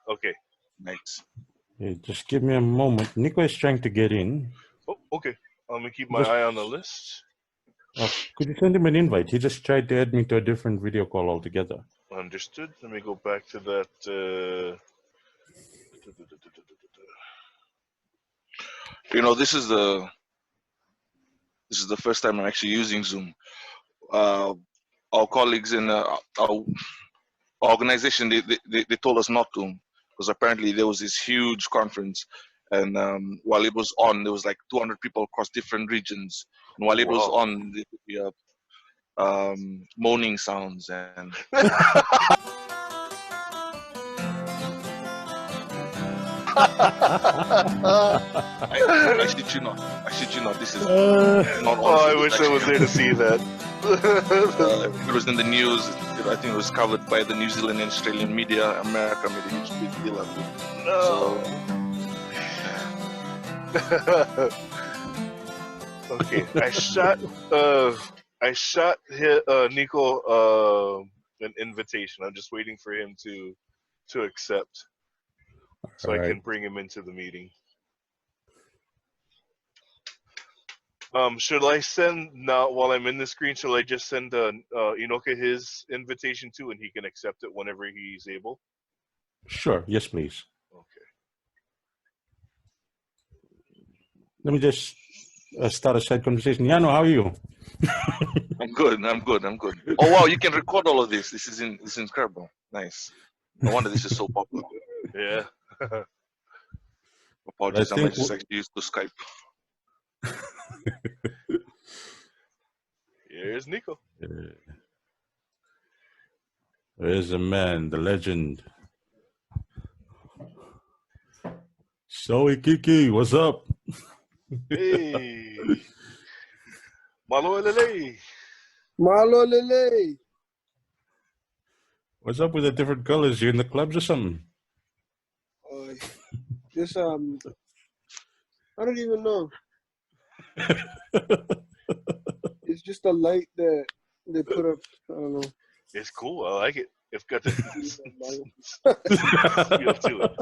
Okay. Nice. Hey, just give me a moment. Nico is trying to get in. Oh, okay. I'm gonna keep my eye on the list. Could you send him an invite? He just tried to add me to a different video call altogether. Understood. Let me go back to that. You know, this is the first time I'm actually using Zoom. Our colleagues in our organization, they told us not to, because apparently there was this huge conference, and while it was on, there was like 200 people across different regions, and while it was on, there could be moaning sounds and. I shit you not. This is not. I wish I was there to see that. It was in the news. I think it was covered by the New Zealand and Australian media. America made a huge big deal out of it. No. Okay, I shot Nico an invitation. I'm just waiting for him to accept, so I can bring him into the meeting. Should I send now while I'm in the screen? Shall I just send Inoka his invitation too, and he can accept it whenever he's able? Sure. Yes, please. Okay. Let me just start a side conversation. Yano, how are you? I'm good. Oh wow, you can record all of this. This is incredible. Nice. No wonder this is so popular. Yeah. Apologies, I'm just actually used to Skype. Here's Nico. There's the man, the legend. So Kiki, what's up? Hey. Malo Lele. Malo Lele. What's up with the different colors? You in the clubs or something? Just I don't even know. It's just a light that they put up. I don't know. It's cool. I like it. It's got the feel to it.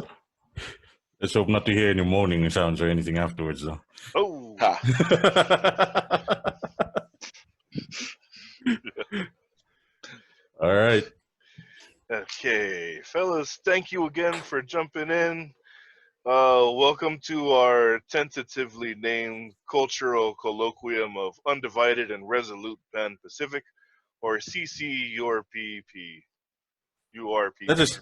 Let's hope not to hear any moaning sounds or anything afterwards, though. Oh. All right. Okay, fellas, thank you again for jumping in. Welcome to our tentatively named Cultural Colloquium of Undivided and Resolute Pan Pacific, or CCURPP. URP. That is.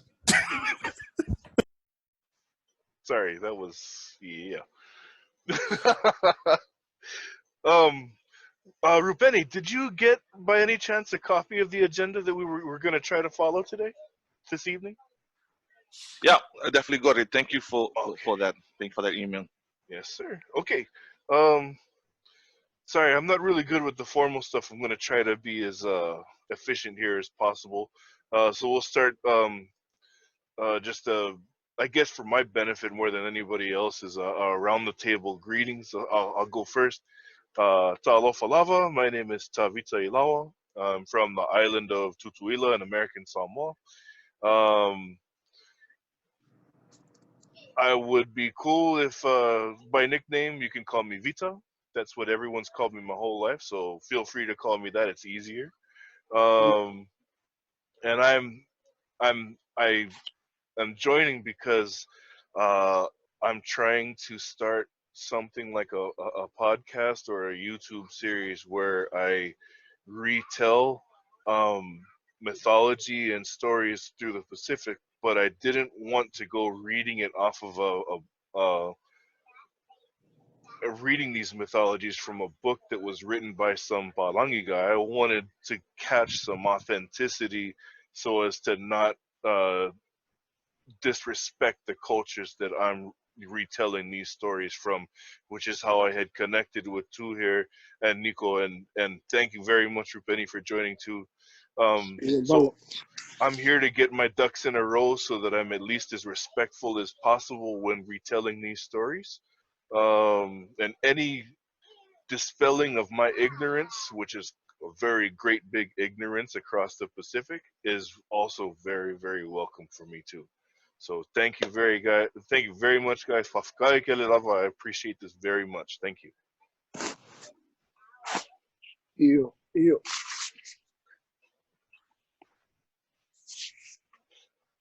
Sorry, that was Rupeni, did you get by any chance a copy of the agenda that we were going to try to follow this evening? Yeah, I definitely got it. Thank you for that. Thank you for that email. Yes, sir. Okay. Sorry, I'm not really good with the formal stuff. I'm going to try to be as efficient here as possible. So we'll start I guess for my benefit more than anybody else's, around the table greetings. I'll go first. Ta'alofa lava. My name is Tavita Ilawa. I'm from the island of Tutuila in American Samoa. I would be cool if by nickname you can call me Vita. That's what everyone's called me my whole life, so feel free to call me that. It's easier. And I'm joining because I'm trying to start something like a podcast or a YouTube series where I retell mythology and stories through the Pacific, but I didn't want to go reading it off of reading these mythologies from a book that was written by some Palangi guy. I wanted to catch some authenticity so as to not disrespect the cultures that I'm retelling these stories from, which is how I had connected with Tu here and Nico, and thank you very much, Rupeni, for joining too. So I'm here to get my ducks in a row so that I'm at least as respectful as possible when retelling these stories. And any dispelling of my ignorance, which is a very great big ignorance across the Pacific, is also very, very welcome for me too. So thank you very much, guys. I appreciate this very much. Thank you. Yo.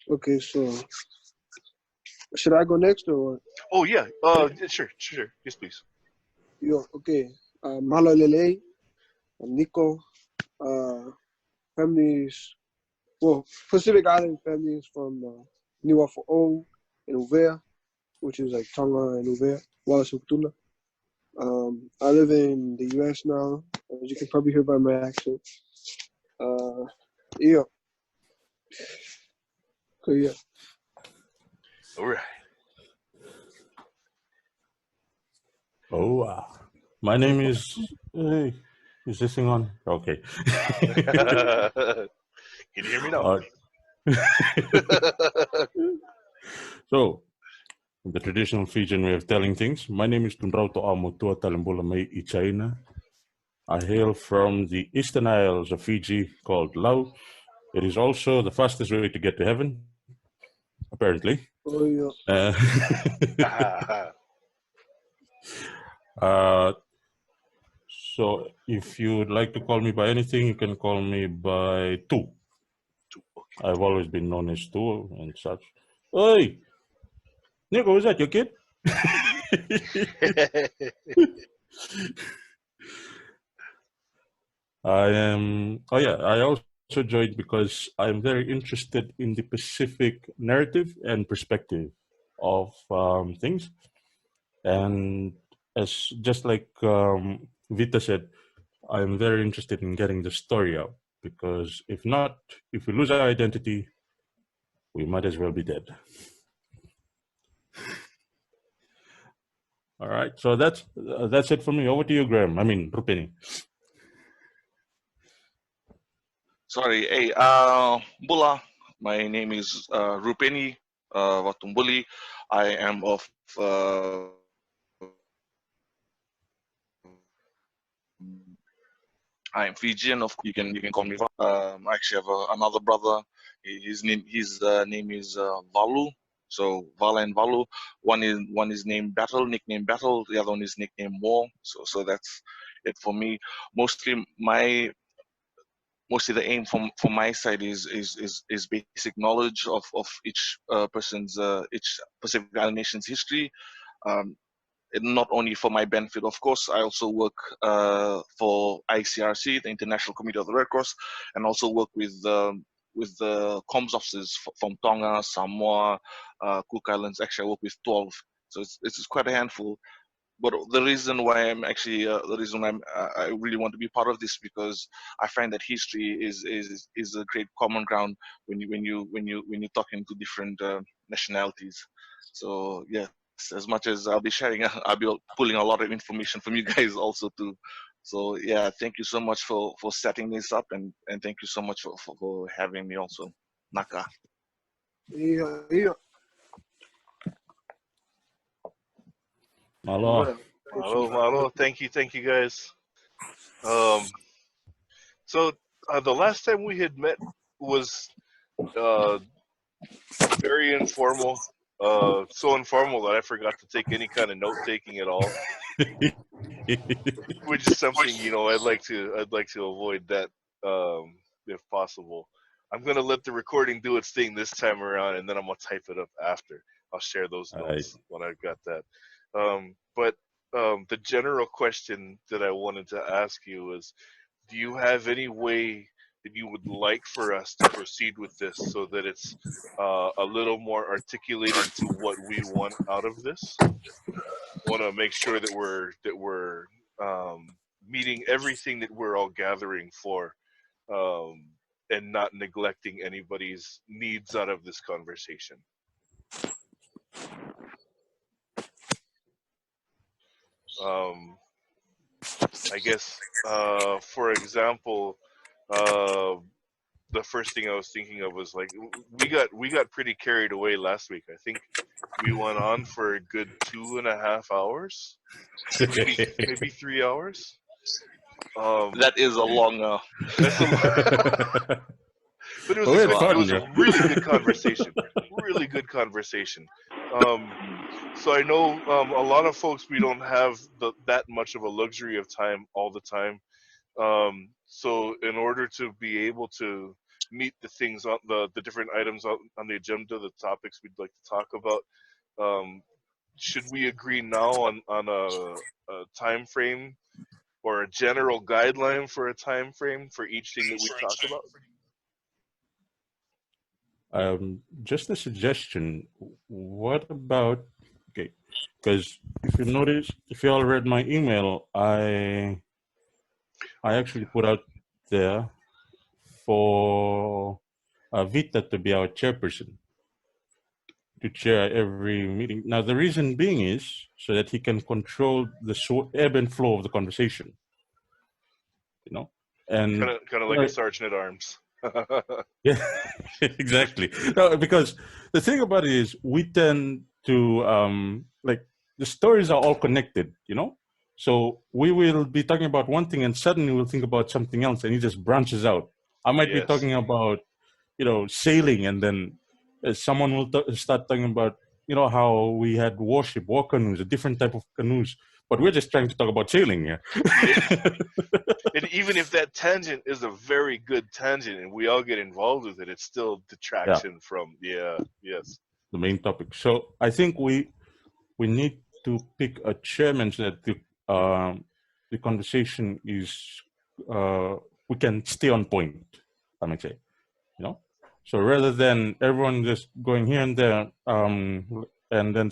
Okay, so should I go next or what? Oh yeah. Sure. Yes, please. Yo, okay. Mahalo Lele, Nico, families, well, Pacific Island families from Niuafo'ou and Uvea, which is like Tonga and Uvea, Wallace and Futuna. I live in the U.S. now, as you can probably hear by my accent. Uh, yeah, so yeah. All right. Oh, my name is. Hey, is this thing on? Okay. Can you hear me now? So, the traditional Fijian way of telling things. My name is Tunrauto Amotua Talembula Mei Ichaina. I hail from the Eastern Isles of Fiji called Lau. It is also the fastest way to get to heaven, apparently. Oh yeah. So if you would like to call me by anything, you can call me by Tu. Okay. I've always been known as Tu and such. Hey, Nico, was that your kid? I also joined because I'm very interested in the Pacific narrative and perspective of things. And as just like Vita said, I'm very interested in getting the story out because if not, if we lose our identity, we might as well be dead. All right, so that's it for me. Over to you, Graham. I mean, Rupini. Sorry, hey, Bula. My name is Rupeni Watumbuli. I am of I'm Fijian. Of course, you can call me. I actually have another brother. His name is Valu. So Vala and Valu. One is named Battle, nickname Battle. The other one is nicknamed War. So that's it for me. Mostly the aim from my side is basic knowledge of each person's each Pacific Island nation's history. Um, and not only for my benefit, of course. I also work for ICRC, the International Committee of the Red Cross, and also work with the comms officers from Tonga, Samoa, Cook Islands. Actually, I work with 12, so it's quite a handful. But the reason why I really want to be part of this, because I find that history is a great common ground when you're talking to different nationalities. So yes, as much as I'll be sharing, I'll be pulling a lot of information from you guys also too. So yeah, thank you so much for setting this up, and thank you so much for having me also. Naka. Yeah. Malo. Malo. Thank you guys. So the last time we had met was uh, very informal. So informal that I forgot to take any kind of note taking at all, which is something I'd like to avoid that if possible. I'm gonna let the recording do its thing this time around, and then I'm gonna type it up after. I'll share those notes when I've got that. But the general question that I wanted to ask you is, do you have any way that you would like for us to proceed with this so that it's a little more articulated to what we want out of this? Want to make sure that we're meeting everything that we're all gathering for, and not neglecting anybody's needs out of this conversation. I guess, for example, the first thing I was thinking of was like we got pretty carried away last week. I think we went on for a good 2.5 hours, maybe 3 hours. That is a long. That's a But it was Oh, a it's good, it fun, was a yeah. really good conversation. Really good conversation. So I know a lot of folks, we don't have that much of a luxury of time all the time. So in order to be able to meet the things on the different items on the agenda, the topics we'd like to talk about, um, should we agree now on a time frame or a general guideline for a time frame for each thing that we talk about? Just a suggestion. What about, okay, because if you notice, if you all read my email, I actually put out there for Vita to be our chairperson, to chair every meeting. Now, the reason being is so that he can control the ebb and flow of the conversation, you know? And Kind of like a sergeant at arms. yeah, exactly. No, because the thing about it is we tend to like the stories are all connected, you know. So we will be talking about one thing, and suddenly we'll think about something else, and it just branches out. I might be Yes. talking about sailing, and then someone will start talking about how we had war canoes, a different type of canoes, but we're just trying to talk about sailing here. Yeah. And even if that tangent is a very good tangent and we all get involved with it, it's still detraction from yes. The main topic. So I think we need to pick a chairman so that the conversation is we can stay on point, I might say, so rather than everyone just going here and there, and then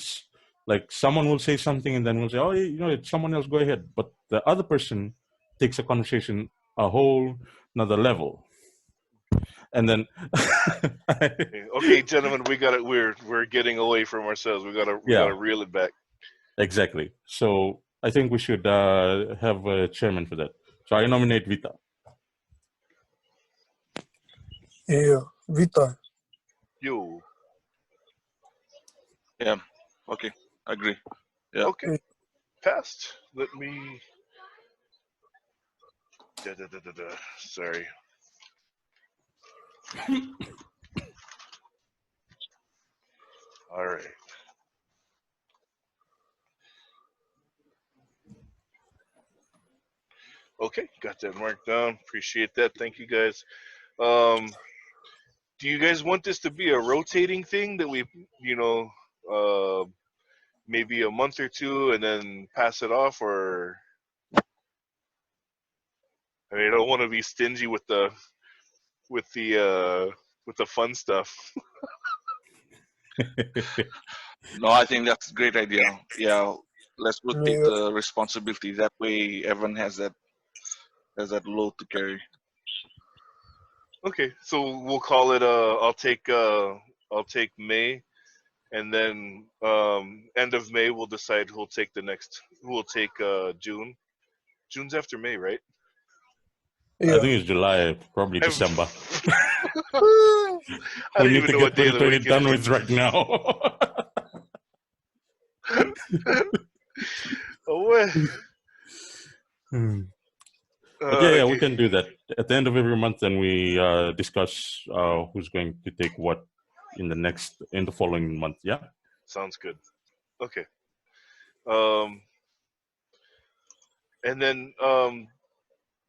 like someone will say something and then we'll say, oh, it's someone else, go ahead, but the other person takes a conversation a whole another level, and then Okay, gentlemen, we got it. We're getting away from ourselves. We gotta reel it back. Exactly. So I think we should have a chairman for that. So I nominate Vita. Yeah, Vita. You. Yeah. Okay. I agree. Yeah. Okay. Passed. Let me. Sorry. All right. Okay, got that marked down. Appreciate that. Thank you guys. Um, do you guys want this to be a rotating thing that we, uh, maybe a month or two and then pass it off, or I mean, I don't want to be stingy with the with the with the fun stuff. No, I think that's a great idea. Yeah. Let's rotate Yeah. the responsibility. That way, everyone has that load to carry. Okay, so we'll call it. I'll take May, and then end of May we'll decide who'll take the next. Who will take June? June's after May, right? I Yeah. think it's July, probably December. I We don't need even to know get what day of the 2020 week it done is. with right now. Oh, well. But yeah, we Okay. can do that. At the end of every month, then we discuss who's going to take what in the following month. Yeah. Sounds good. Okay. Um, and then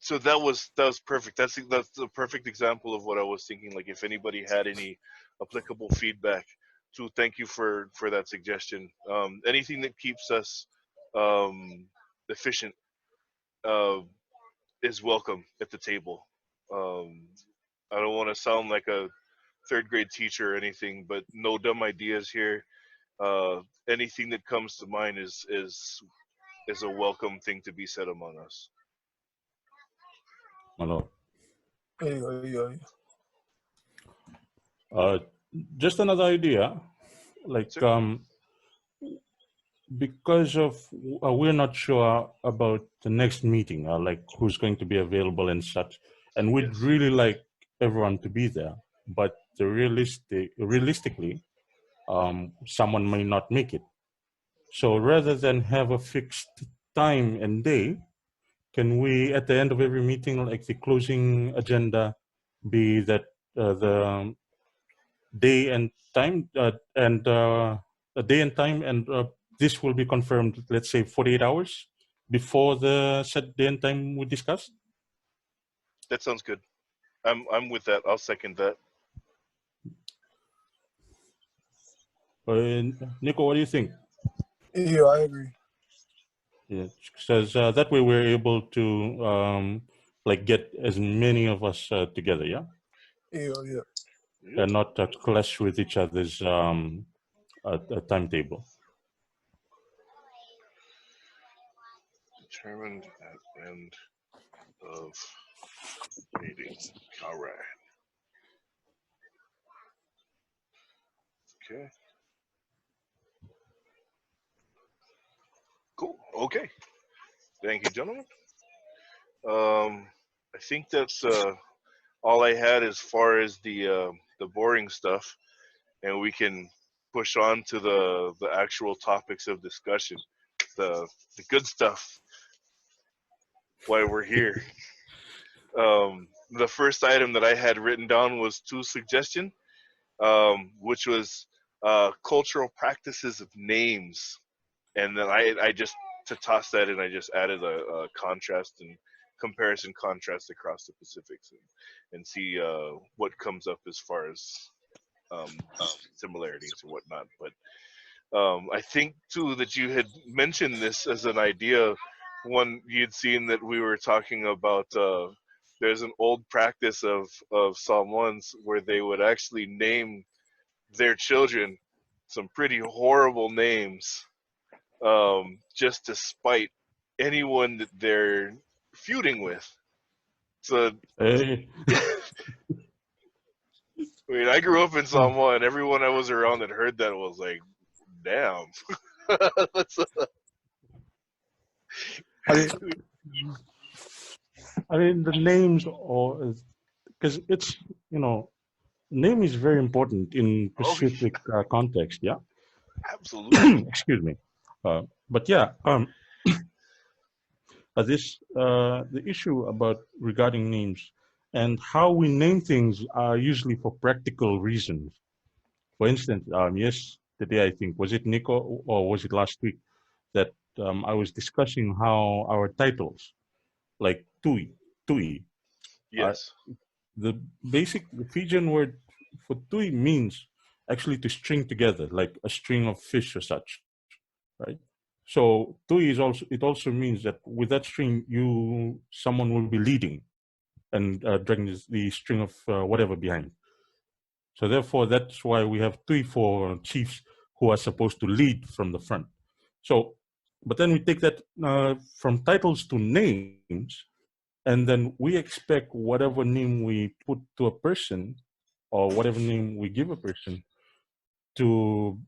so that was perfect. That's the perfect example of what I was thinking. Like, if anybody had any applicable feedback, to thank you for that suggestion. Anything that keeps us um, efficient uh, is welcome at the table. Um, I don't want to sound like a third grade teacher or anything, but no dumb ideas here. Anything that comes to mind is a welcome thing to be said among us. Hello. Yeah. Uh, just another idea, like Sir? because of we're not sure about the next meeting, like who's going to be available and such, and we'd Yes. really like everyone to be there, but realistically, someone may not make it. So rather than have a fixed time and day, can we, at the end of every meeting, like the closing agenda, be that the day and time a day and time, and this will be confirmed, let's say 48 hours before the set day and time we discussed. That sounds good. I'm with that. I'll second that. Nico, what do you think? Yeah, I agree. Yeah, because that way we're able to like get as many of us together, yeah, Yeah, yeah. Yep. and not clash with each other's timetable. Determined at end of meeting. All right. Okay. Cool. Okay. Thank you, gentlemen. I think that's all I had as far as the boring stuff, and we can push on to the actual topics of discussion, the good stuff. Why we're here. The first item that I had written down was two suggestion, which was cultural practices of names, and then I just to toss that in, I just added a contrast and comparison contrast across the Pacifics and see what comes up as far as similarities or whatnot. But I think too that you had mentioned this as an idea. One you'd seen that we were talking about. There's an old practice of Samoans where they would actually name their children some pretty horrible names, just to spite anyone that they're feuding with. So, Hey. I mean, I grew up in Samoa, and everyone I was around that heard that was like, "Damn." That's I mean, the names, or because it's, name is very important in oh, Pacific context. Yeah. absolutely. Excuse me. But yeah, the issue about regarding names and how we name things are usually for practical reasons. For instance, yesterday, I think, was it Nico or was it last week, that I was discussing how our titles, like Tui, are Yes. the the Fijian word for Tui means actually to string together, like a string of fish or such, right? So Tui is also, it also means that with that string, someone will be leading and dragging the string of whatever behind. So therefore, that's why we have Tui for chiefs who are supposed to lead from the front. So, but then we take that from titles to names, and then we expect whatever name we put to a person or whatever name we give a person to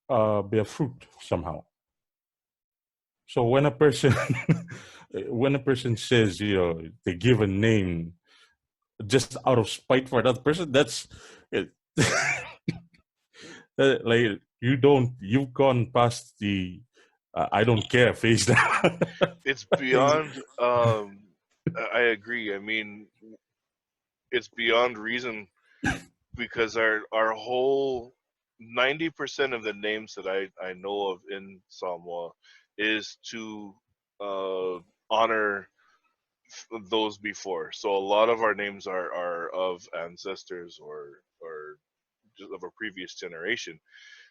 bear fruit somehow. So when a person when a person says, they give a name just out of spite for another person, that's it. Like, you've gone past the I don't care phase now. It's beyond. I agree. I mean, it's beyond reason because our whole 90% of the names that I know of in Samoa is to honor those before. So a lot of our names are of ancestors or just of a previous generation.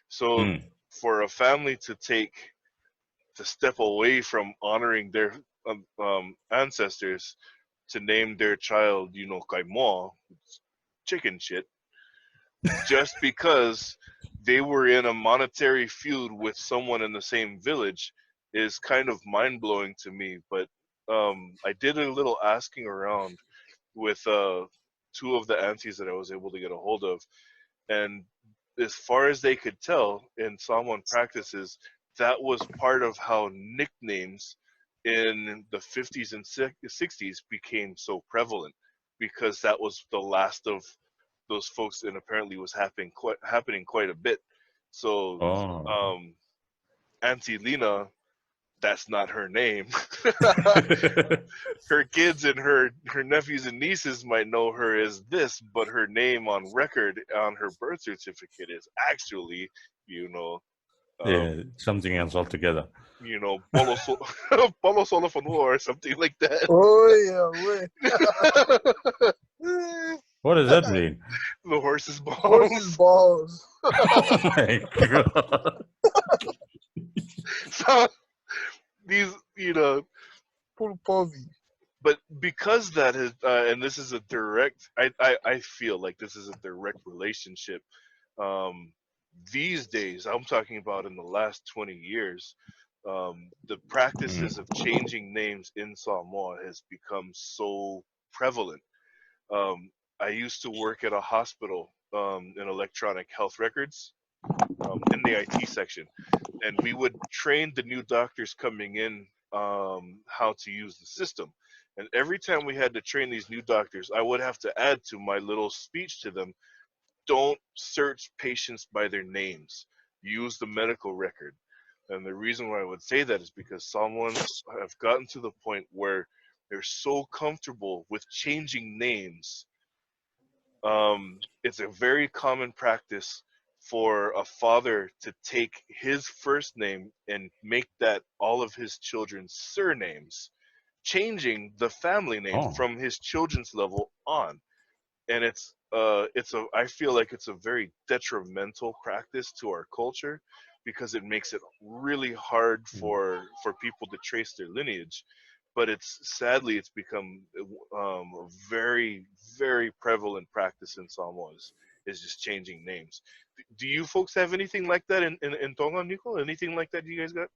So Mm. for a family to step away from honoring their ancestors to name their child, kaimoa, chicken shit, just because they were in a monetary feud with someone in the same village is kind of mind blowing to me. But I did a little asking around with two of the aunties that I was able to get a hold of, and as far as they could tell in Samoan practices, that was part of how nicknames in the 50s and 60s became so prevalent because that was the last of those folks, and apparently was happening quite a bit. So Oh. Auntie Lena that's not her name. Her kids and her nephews and nieces might know her as this, but her name on record on her birth certificate is actually, you know, Yeah, something else altogether. Polo, Polo Solofano or something like that. Oh yeah, wait. What does that mean? The horse's Horse's balls. balls. Oh my god. So these, Pulpovi. but because that is, and this is a direct, I feel like this is a direct relationship. Um, these days, I'm talking about in the last 20 years, the practices of changing names in Samoa has become so prevalent. Um, I used to work at a hospital in electronic health records in the IT section, and we would train the new doctors coming in how to use the system. And every time we had to train these new doctors, I would have to add to my little speech to them, don't search patients by their names. Use the medical record. And the reason why I would say that is because someone have gotten to the point where they're so comfortable with changing names. It's a very common practice for a father to take his first name and make that all of his children's surnames, changing the family name Oh. from his children's level on. And I feel like it's a very detrimental practice to our culture because it makes it really hard for people to trace their lineage. But it's become a very, very prevalent practice in Samoa is just changing names. Do you folks have anything like that in Tonga, Nico? Anything like that you guys got?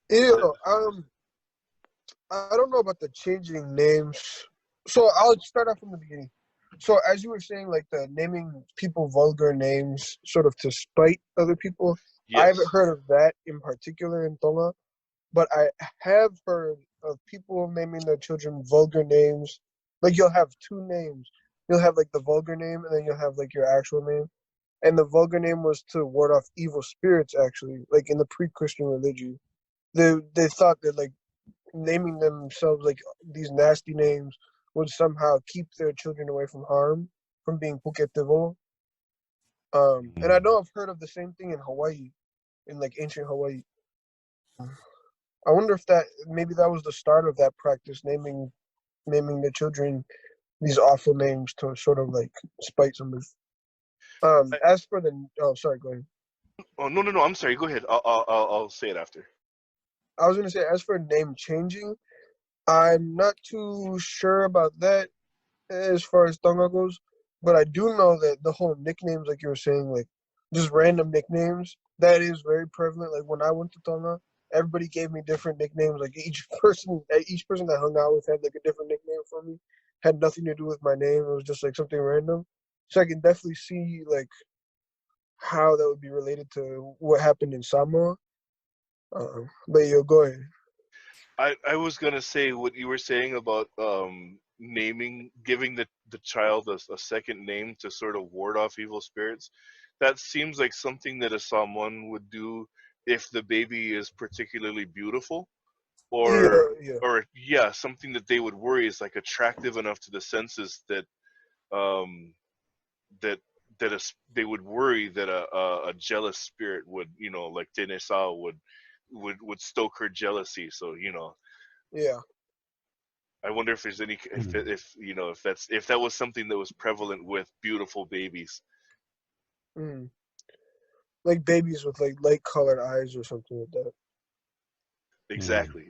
Ew, I don't know about the changing names. So I'll start off from the beginning. So as you were saying, like the naming people vulgar names, sort of to spite other people. I Yes. haven't heard of that in particular in Tonga, but I have heard of people naming their children vulgar names. Like you'll have two names. You'll have like the vulgar name, and then you'll have like your actual name. And the vulgar name was to ward off evil spirits. Actually, like in the pre-Christian religion, they thought that like naming themselves like these nasty names would somehow keep their children away from harm, from being puketivo. And I know I've heard of the same thing in Hawaii, in like ancient Hawaii. I wonder if that maybe that was the start of that practice, naming the children these awful names to sort of like spite somebody. As for the sorry, go ahead. Oh no! I'm sorry. Go ahead. I'll say it after. I was gonna say as for name changing, I'm not too sure about that as far as Tonga goes, but I do know that the whole nicknames, like you were saying, like just random nicknames, that is very prevalent. Like when I went to Tonga, everybody gave me different nicknames. Like each person that I hung out with had like a different nickname for me. Had nothing to do with my name. It was just like something random. So I can definitely see like how that would be related to what happened in Samoa. But yo, go ahead. I was gonna say what you were saying about naming, giving the child a second name to sort of ward off evil spirits. That seems like something that a someone would do if the baby is particularly beautiful, Yeah, or yeah, or yeah, something that they would worry is like attractive enough to the senses that um that they would worry that a jealous spirit would, like Tenesa would stoke her jealousy. So yeah. I wonder if there's any if that was something that was prevalent with beautiful babies. Mm. Like babies with like light colored eyes or something like that. Exactly.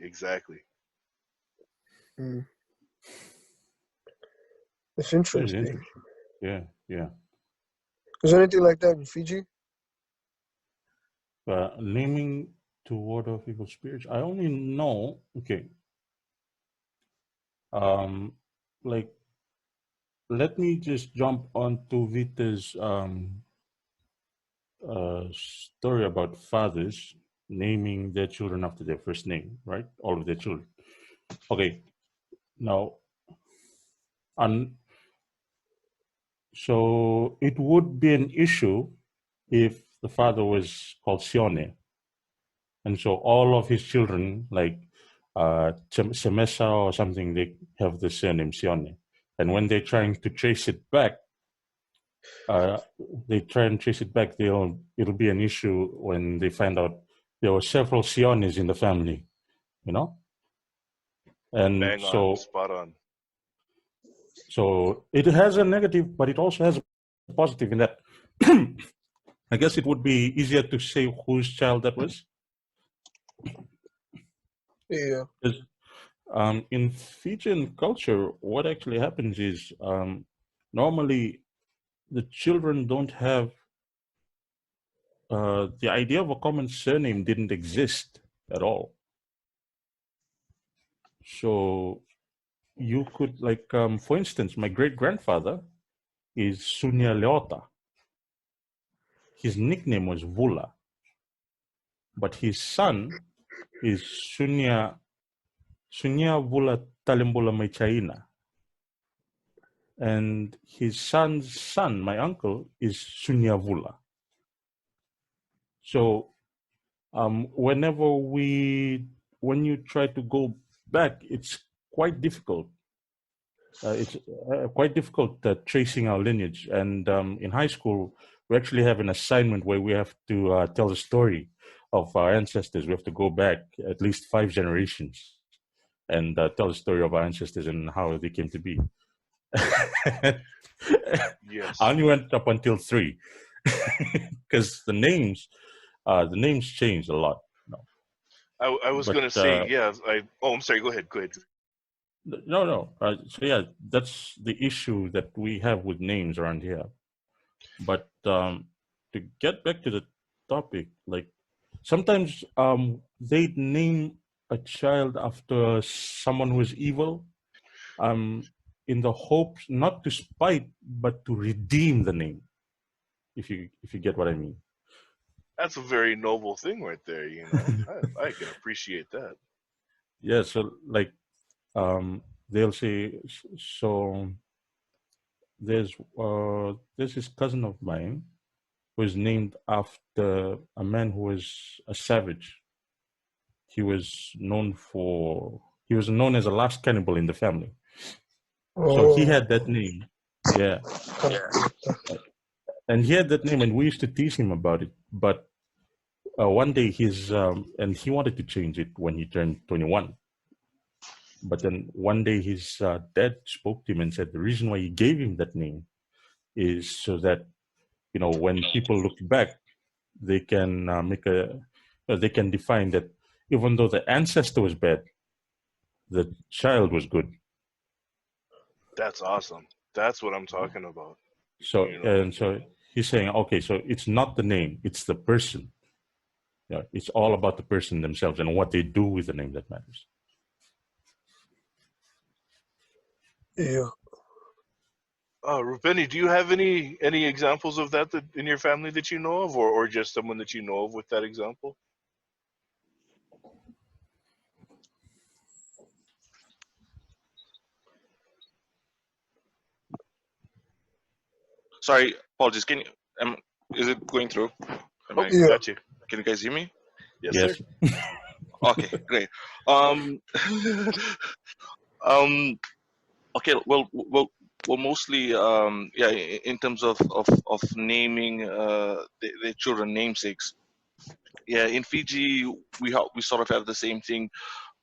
Mm. It's Very interesting. interesting. Yeah, yeah. Is there anything like that in Fiji? Naming to ward off evil spirits. I only know. Okay. Like, let me just jump onto Vita's story about fathers naming their children after their first name, right? All of their children. Okay. Now, and so it would be an issue if the father was called Sione and so all of his children, like Semesa or something, they have the surname Sione. And when they're trying to trace it back, it'll be an issue when they find out there were several Siones in the family, you know? And Bang on, spot on. so it has a negative, but it also has a positive in that I guess it would be easier to say whose child that was. Yeah. In Fijian culture, what actually happens is normally the children don't have the idea of a common surname didn't exist at all. So you could, like, for instance, my great grandfather is Sunya Leota. His nickname was Vula, but his son is Sunya Vula Talimbula Maichaina. And his son's son, my uncle, is Sunya Vula. So when you try to go back, it's quite difficult. It's quite difficult tracing our lineage. And in high school, we actually have an assignment where we have to tell the story of our ancestors. We have to go back at least 5 generations and tell the story of our ancestors and how they came to be. Yes. I only went up until 3 because the names changed a lot. I was gonna say, yeah. I'm sorry. Go ahead. Go ahead. No. So yeah, that's the issue that we have with names around here. But to get back to the topic, like sometimes they name a child after someone who is evil, in the hopes not to spite but to redeem the name. If you get what I mean. That's a very noble thing right there. You know, I can appreciate that. Yeah. So like they'll say so. There's this cousin of mine who is named after a man who was a savage. He was known as the last cannibal in the family. So he had that name. Yeah. And he had that name, and we used to tease him about it. But one day and he wanted to change it when he turned 21. But then one day his dad spoke to him and said the reason why he gave him that name is so that, when people look back, they can they can define that even though the ancestor was bad, the child was good. That's awesome. That's what I'm talking about. So and so he's saying, okay, so it's not the name, it's the person. Yeah, it's all about the person themselves and what they do with the name that matters. Yeah. Rupeni, do you have any examples of that in your family that you know of, or just someone that you know of with that example? Sorry, apologies. Is it going through? Yeah. Got you. Can you guys hear me? Yes, Yes. sir. Okay, great. Okay. Well, mostly, yeah. In terms of naming the children namesakes, yeah. In Fiji, we sort of have the same thing,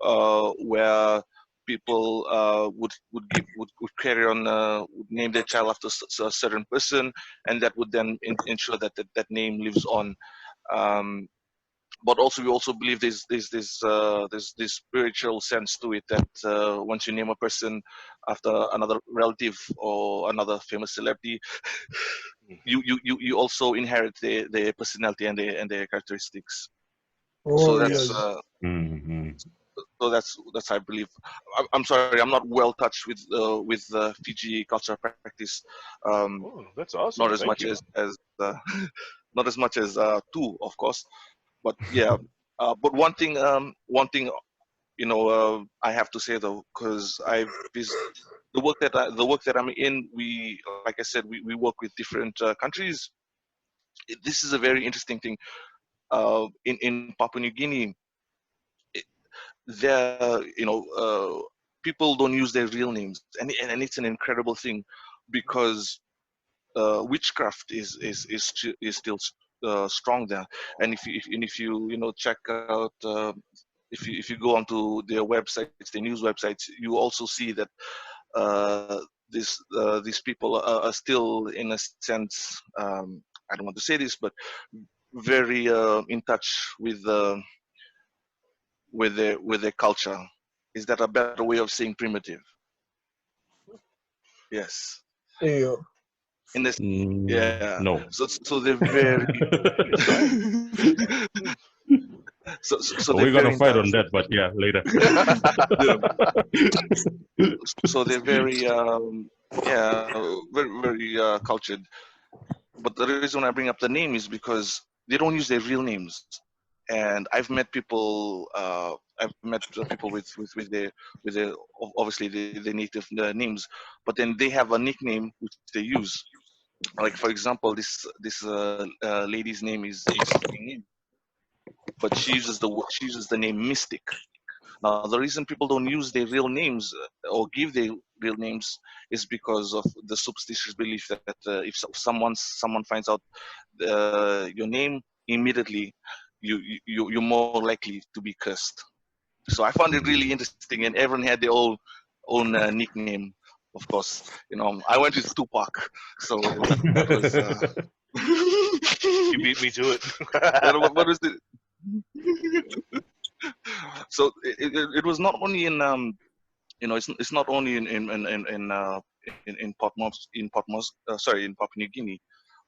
where people would carry on, would name their child after a certain person, and that would then ensure that that name lives on. But also, we also believe there's this spiritual sense to it, that once you name a person after another relative or another famous celebrity, you also inherit their personality and their characteristics. So that's Mm-hmm. so that's I believe. I'm sorry, I'm not well touched with Fiji culture practice. That's awesome. Not as Thank much you. as not as much as two, of course. But yeah, but one thing, I have to say though, because the work that I'm in, like I said, we work with different countries. This is a very interesting thing. in Papua New Guinea, there, people don't use their real names, and it's an incredible thing, because witchcraft is still strong there. And if you check out, if you go onto their websites, their news websites, you also see that these people are still, in a sense, I don't want to say this, but very in touch with their culture. Is that a better way of saying primitive? Yes. Yeah. In this, yeah. No. So they're very so We're they're gonna very in fight touch. on that, but yeah, later. Yeah. So they're very yeah, very cultured. But the reason I bring up the name is because they don't use their real names. And I've met people with their obviously the native names, but then they have a nickname which they use. Like, for example, this lady's name is Ingrid, but she uses the name Mystic. Now, the reason people don't use their real names or give their real names is because of the superstitious belief that if someone finds out your name, immediately you're more likely to be cursed. So I found it really interesting, and everyone had their own nickname. Of course, I went with Tupac, so that was. You beat me to it. What was the? So it was not only in it's not only in sorry, in Papua New Guinea,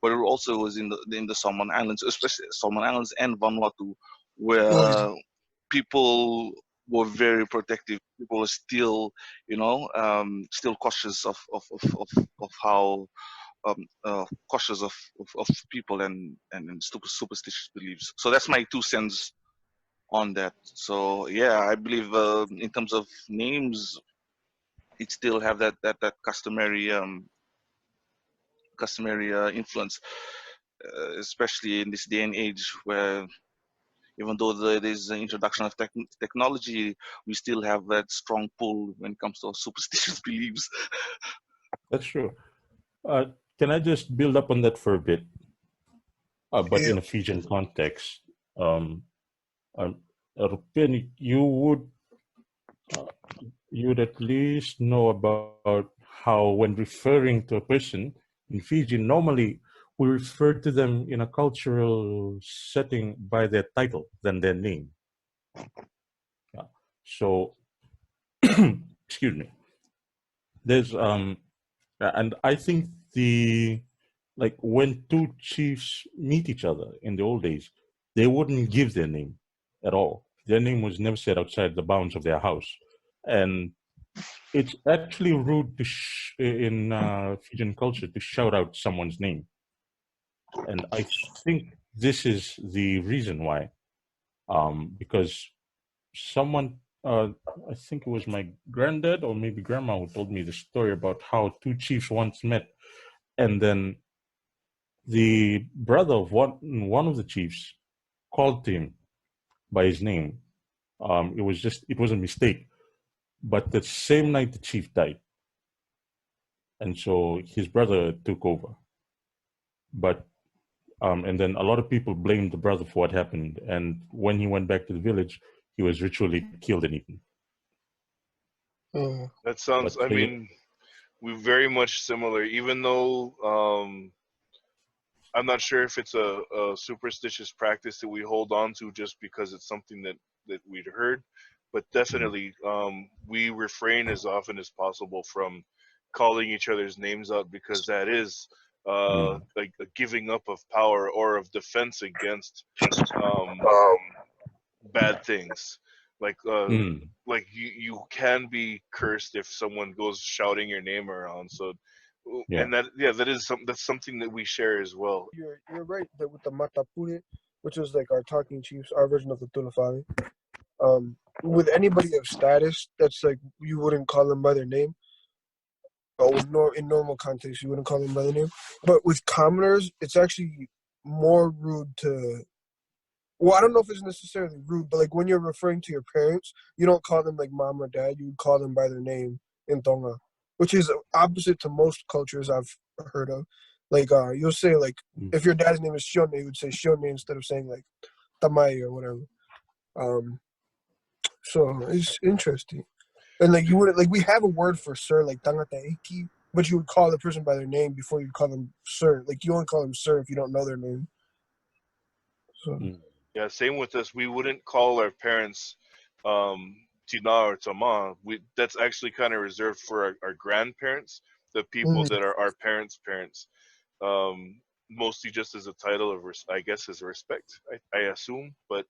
but it also was in the Solomon Islands, especially Solomon Islands and Vanuatu, where people were very protective. People are still, still cautious of how cautious of people and superstitious beliefs. So that's my 2 cents on that. So yeah, I believe in terms of names, it still have that customary influence, especially in this day and age where even though there's an introduction of technology, we still have that strong pull when it comes to superstitious beliefs. That's true. Uh, can I just build up on that for a bit? But Yeah. in a Fijian context, um, um, Rupeni, you would at least know about how, when referring to a person in Fiji, normally we refer to them in a cultural setting by their title than their name. Yeah. So, excuse me. There's and I think when two chiefs meet each other in the old days, they wouldn't give their name at all. Their name was never said outside the bounds of their house, and it's actually rude in Fijian culture to shout out someone's name. And I think this is the reason why, because someone, I think it was my granddad or maybe grandma, who told me the story about how two chiefs once met, and then the brother of one of the chiefs called him by his name. It was a mistake. But the same night the chief died, and so his brother took over. But and then a lot of people blamed the brother for what happened. And when he went back to the village, he was ritually killed and eaten. That sounds. But I so yeah, mean, we're very much similar. Even though I'm not sure if it's a superstitious practice that we hold on to just because it's something that we'd heard, but definitely we refrain as often as possible from calling each other's names out, because that is like a giving up of power or of defense against um, bad things. Like like you can be cursed if someone goes shouting your name around. So yeah, and that's something that we share as well. You're right that with the Matapure, which is like our talking chiefs, our version of the Tulafari. With anybody of status, that's like you wouldn't call them by their name. Or in normal context, you wouldn't call them by their name. But with commoners, it's actually more rude to Well, I don't know if it's necessarily rude, but like when you're referring to your parents, you don't call them like mom or dad. You would call them by their name in Tonga, which is opposite to most cultures I've heard of. Like you'll say like Mm. if your dad's name is Shione, you would say Shione instead of saying like Tamai or whatever. Um, so it's interesting. And like you would like we have a word for sir like Tangata Eiki, but you would call the person by their name before you call them sir. Like you only call them sir if you don't know their name. So Mm. Yeah, same with us. We wouldn't call our parents Tina or Tama. That's actually kind of reserved for our grandparents, the people mm, that are our parents' parents. Mostly just as a title of, I guess, as a respect. I assume, but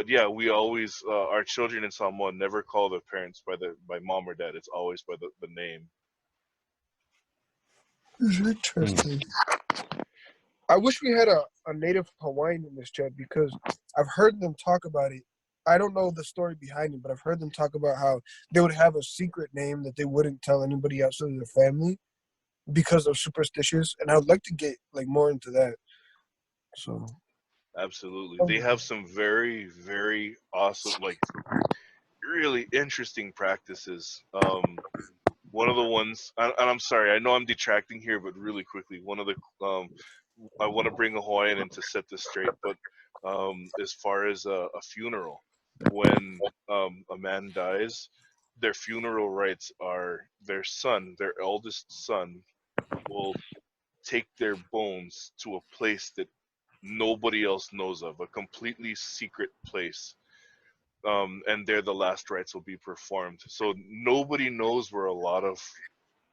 yeah, we always our children in Samoa never call their parents by mom or dad. It's always by the name. it's Mm. interesting. I wish we had a native Hawaiian in this chat because I've heard them talk about it. I don't know the story behind it, but I've heard them talk about how they would have a secret name that they wouldn't tell anybody outside of their family because of superstitious. And I'd like to get like more into that. So Absolutely, they have some very awesome, like really interesting practices. One of the ones, and I'm sorry, I know I'm detracting here, but really quickly, one of the I want to bring a Hawaiian in to set this straight, but as far as a funeral, when a man dies, their funeral rites are their son, their eldest son, will take their bones to a place that nobody else knows of, a completely secret place. And there the last rites will be performed. So nobody knows where a lot of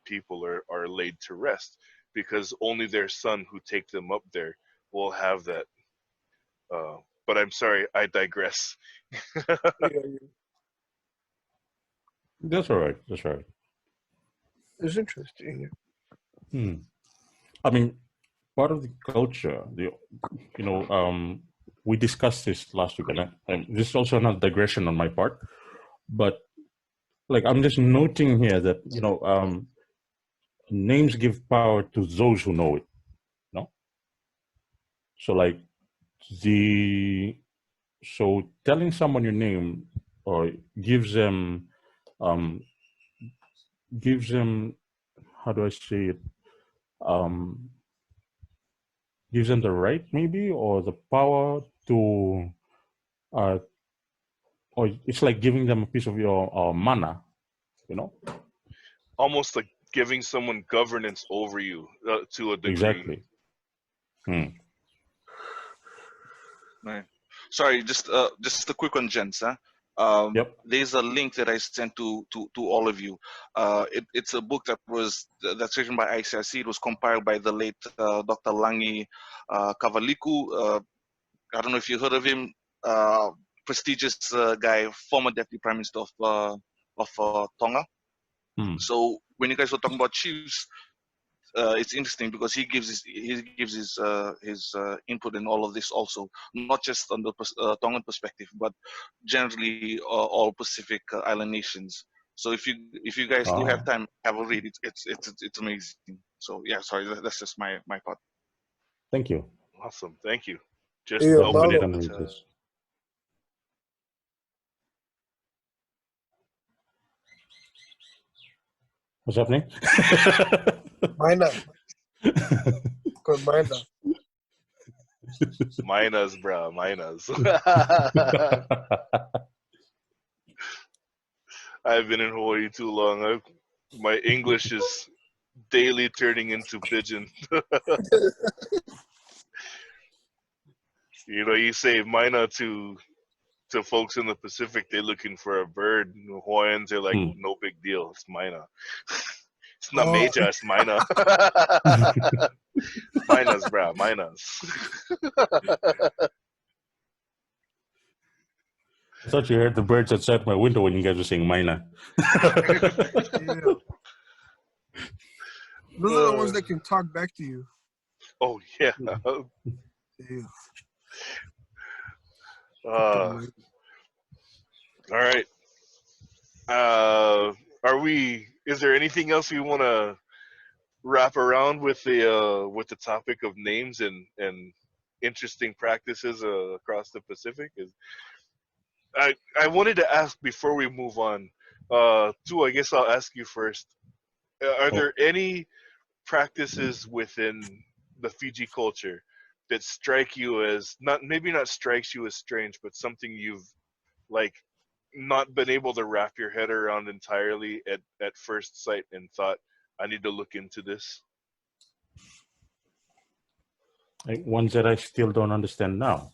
people are laid to rest because only their son who take them up there will have that. But I'm sorry, I digress. yeah, That's all right. That's all right. it's interesting. Hmm. I mean, part of the culture, we discussed this last week, and this is also not digression on my part, but like I'm just noting here that names give power to those who know it. No, so like the telling someone your name or gives them um gives them, how do I say it, um gives them the right maybe or the power to uh or it's like giving them a piece of your mana, you know. Almost like giving someone governance over you to a degree. Exactly. Hmm. Right. Sorry, just a quick one, gents. Huh? Yep. There's a link that I sent to all of you. It's a book that's written by ICIC. It was compiled by the late Dr. Langi Kavaliku. I don't know if you heard of him. Prestigious guy, former deputy prime minister of Tonga. Hmm. So when you guys were talking about chiefs, it's interesting because he gives his input in all of this also, not just on the Tongan perspective, but generally all Pacific island nations. So if you guys do have Ah, time, have a read. It's amazing. So yeah, sorry, that's just my part. thank you. Awesome, thank you. Just Yeah, Definitely opening Malo. gonna read to. this. What's happening? Mina. Good Mina. Minas, bruh, minas. I've been in Hawaii too long. My English is daily turning into pidgin. You say mina to folks in the Pacific, they're looking for a bird. Hawaiians are like, Hmm. no big deal, it's mina. It's not Oh, major, it's mina. Minas, bruh, minas. I thought you heard the birds outside my window when you guys were saying Mina. yeah. Those are the ones uh, that can talk back to you. oh yeah. Yeah. All right. Are we? Is there anything else we want to wrap around with the topic of names and interesting practices across the Pacific. Is I wanted to ask before we move on. Tu, I guess I'll ask you first. Are Oh, there any practices within the Fiji culture that strike you as not maybe not strikes you as strange, but something you've like not been able to wrap your head around entirely at first sight and thought, I need to look into this? ones that I still don't understand now.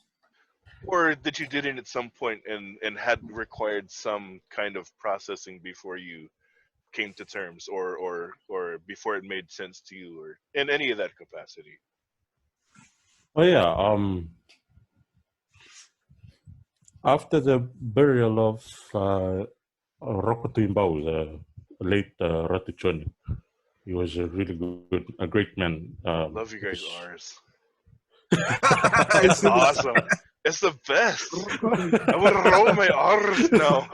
Or that you did it at some point and had required some kind of processing before you came to terms, or before it made sense to you, or in any of that capacity. Oh yeah. After the burial of Roko Tuimbau, the late Ratu Choni, he was a really good, a great man. Love you It guys' was- R's. I It's see this. awesome. It's the best. I want to roll my R's now.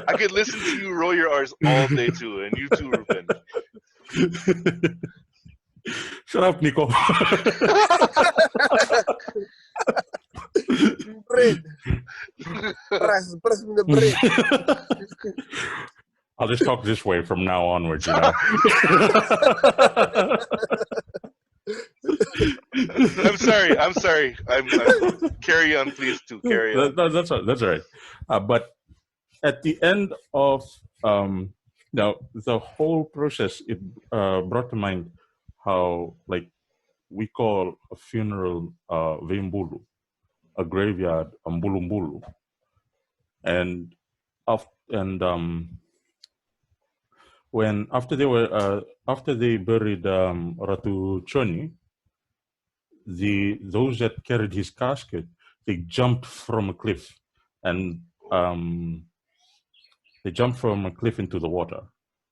I could listen to you roll your R's all day too, and you too, Ruben. Shut up, Nico. Bread. Press the bread. I'll just talk this way from now onwards, you know. I'm sorry. I'm carry on, please. To carry on. That's all right. But at the end of now the whole process, it brought to mind how like we call a funeral Vimbulu, a graveyard Mbulumbulu, and when after they buried Ratu Choni, those that carried his casket, they jumped from a cliff, and they jumped from a cliff into the water,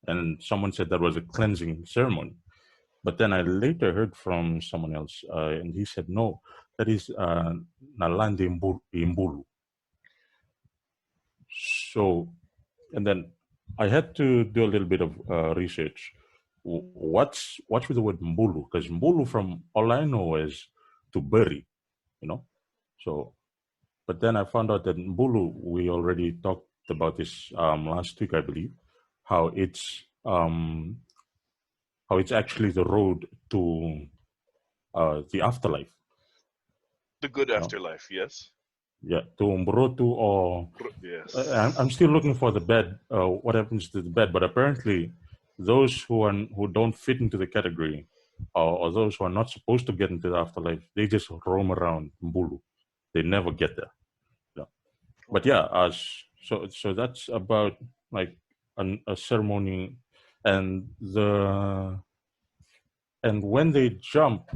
and someone said that was a cleansing ceremony. But then I later heard from someone else, and he said no, that is Nalande Imbulu. So, and then I had to do a little bit of research. What's with the word Mbulu? Because Mbulu, from all I know, is to bury, you know. So, but then I found out that Mbulu, we already talked about this last week, I believe, how it's actually the road to the afterlife. The good You know? afterlife, yes. Yeah, to Umbrotu, or Yes. I'm still looking for the bed. What happens to the bed? But apparently, those who don't fit into the category, or those who are not supposed to get into the afterlife, they just roam around Mbulu. They never get there. Yeah. But yeah, so that's about like a ceremony, and when they jump,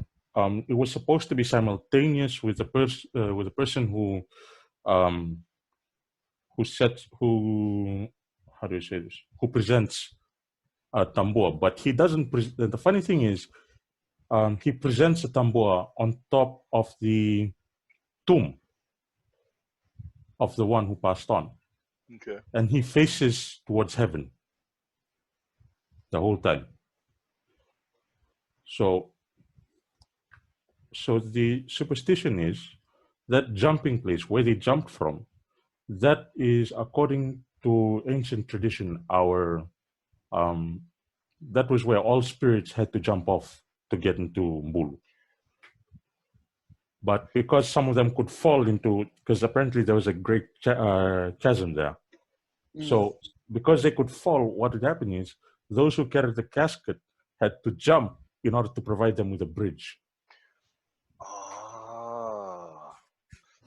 it was supposed to be simultaneous with the person um, who how do you say this, who presents tambua, but he doesn't. The funny thing is, he presents a tambua on top of the tomb of the one who passed on, Okay. and he faces towards heaven the whole time. So the superstition is that jumping place where they jumped from, that is, according to ancient tradition, that was where all spirits had to jump off to get into Mbulu. But because some of them could fall into, because apparently there was a great chasm there. So because they could fall, what would happen is those who carried the casket had to jump in order to provide them with a bridge. Ah,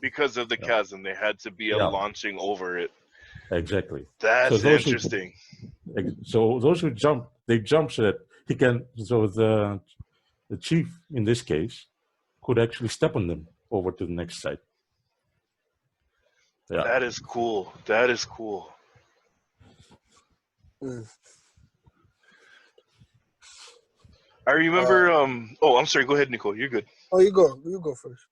because of the Yeah. chasm, there had to be a Yeah. launching over it. Exactly. That's those interesting. So those who jump, they jump so that he can. So the chief in this case could actually step on them over to the next side. Yeah. That is cool. That is cool. I remember. Oh, I'm sorry. Go ahead, Nicole. You're good. Oh, you go. You go first.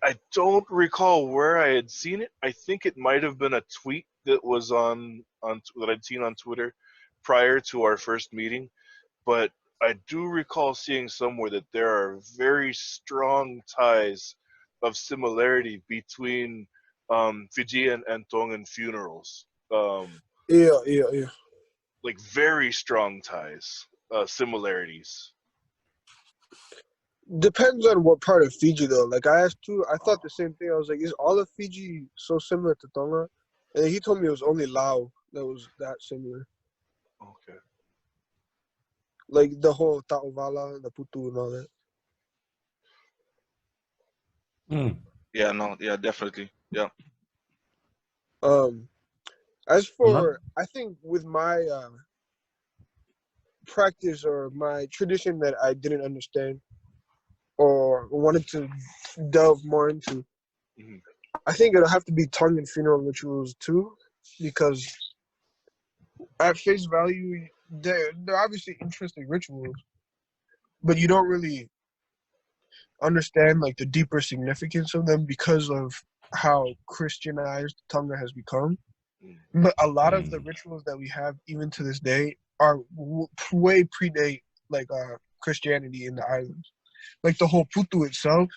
I don't recall where I had seen it. I think it might have been a tweet that was on that I'd seen on Twitter prior to our first meeting. But I do recall seeing somewhere that there are very strong ties of similarity between Fijian and Tongan funerals. Yeah. Like very strong ties, similarities. Depends on what part of Fiji though. Like I asked too, I thought the same thing. I was like, is all of Fiji so similar to Tonga? And he told me it was only Lao that was that similar. Okay. Like the whole Ta'ovala, the Putu, and all that. Mm. Yeah, no, yeah, definitely. Yeah. As Not, for, I think with my practice or my tradition that I didn't understand or wanted to delve more into, Hmm. I think it'll have to be Tongan funeral rituals too, because at face value, they're obviously interesting rituals, but you don't really understand like the deeper significance of them because of how Christianized Tonga has become. But a lot of the mm. rituals that we have, even to this day, are way predate like Christianity in the islands. Like the whole putu itself,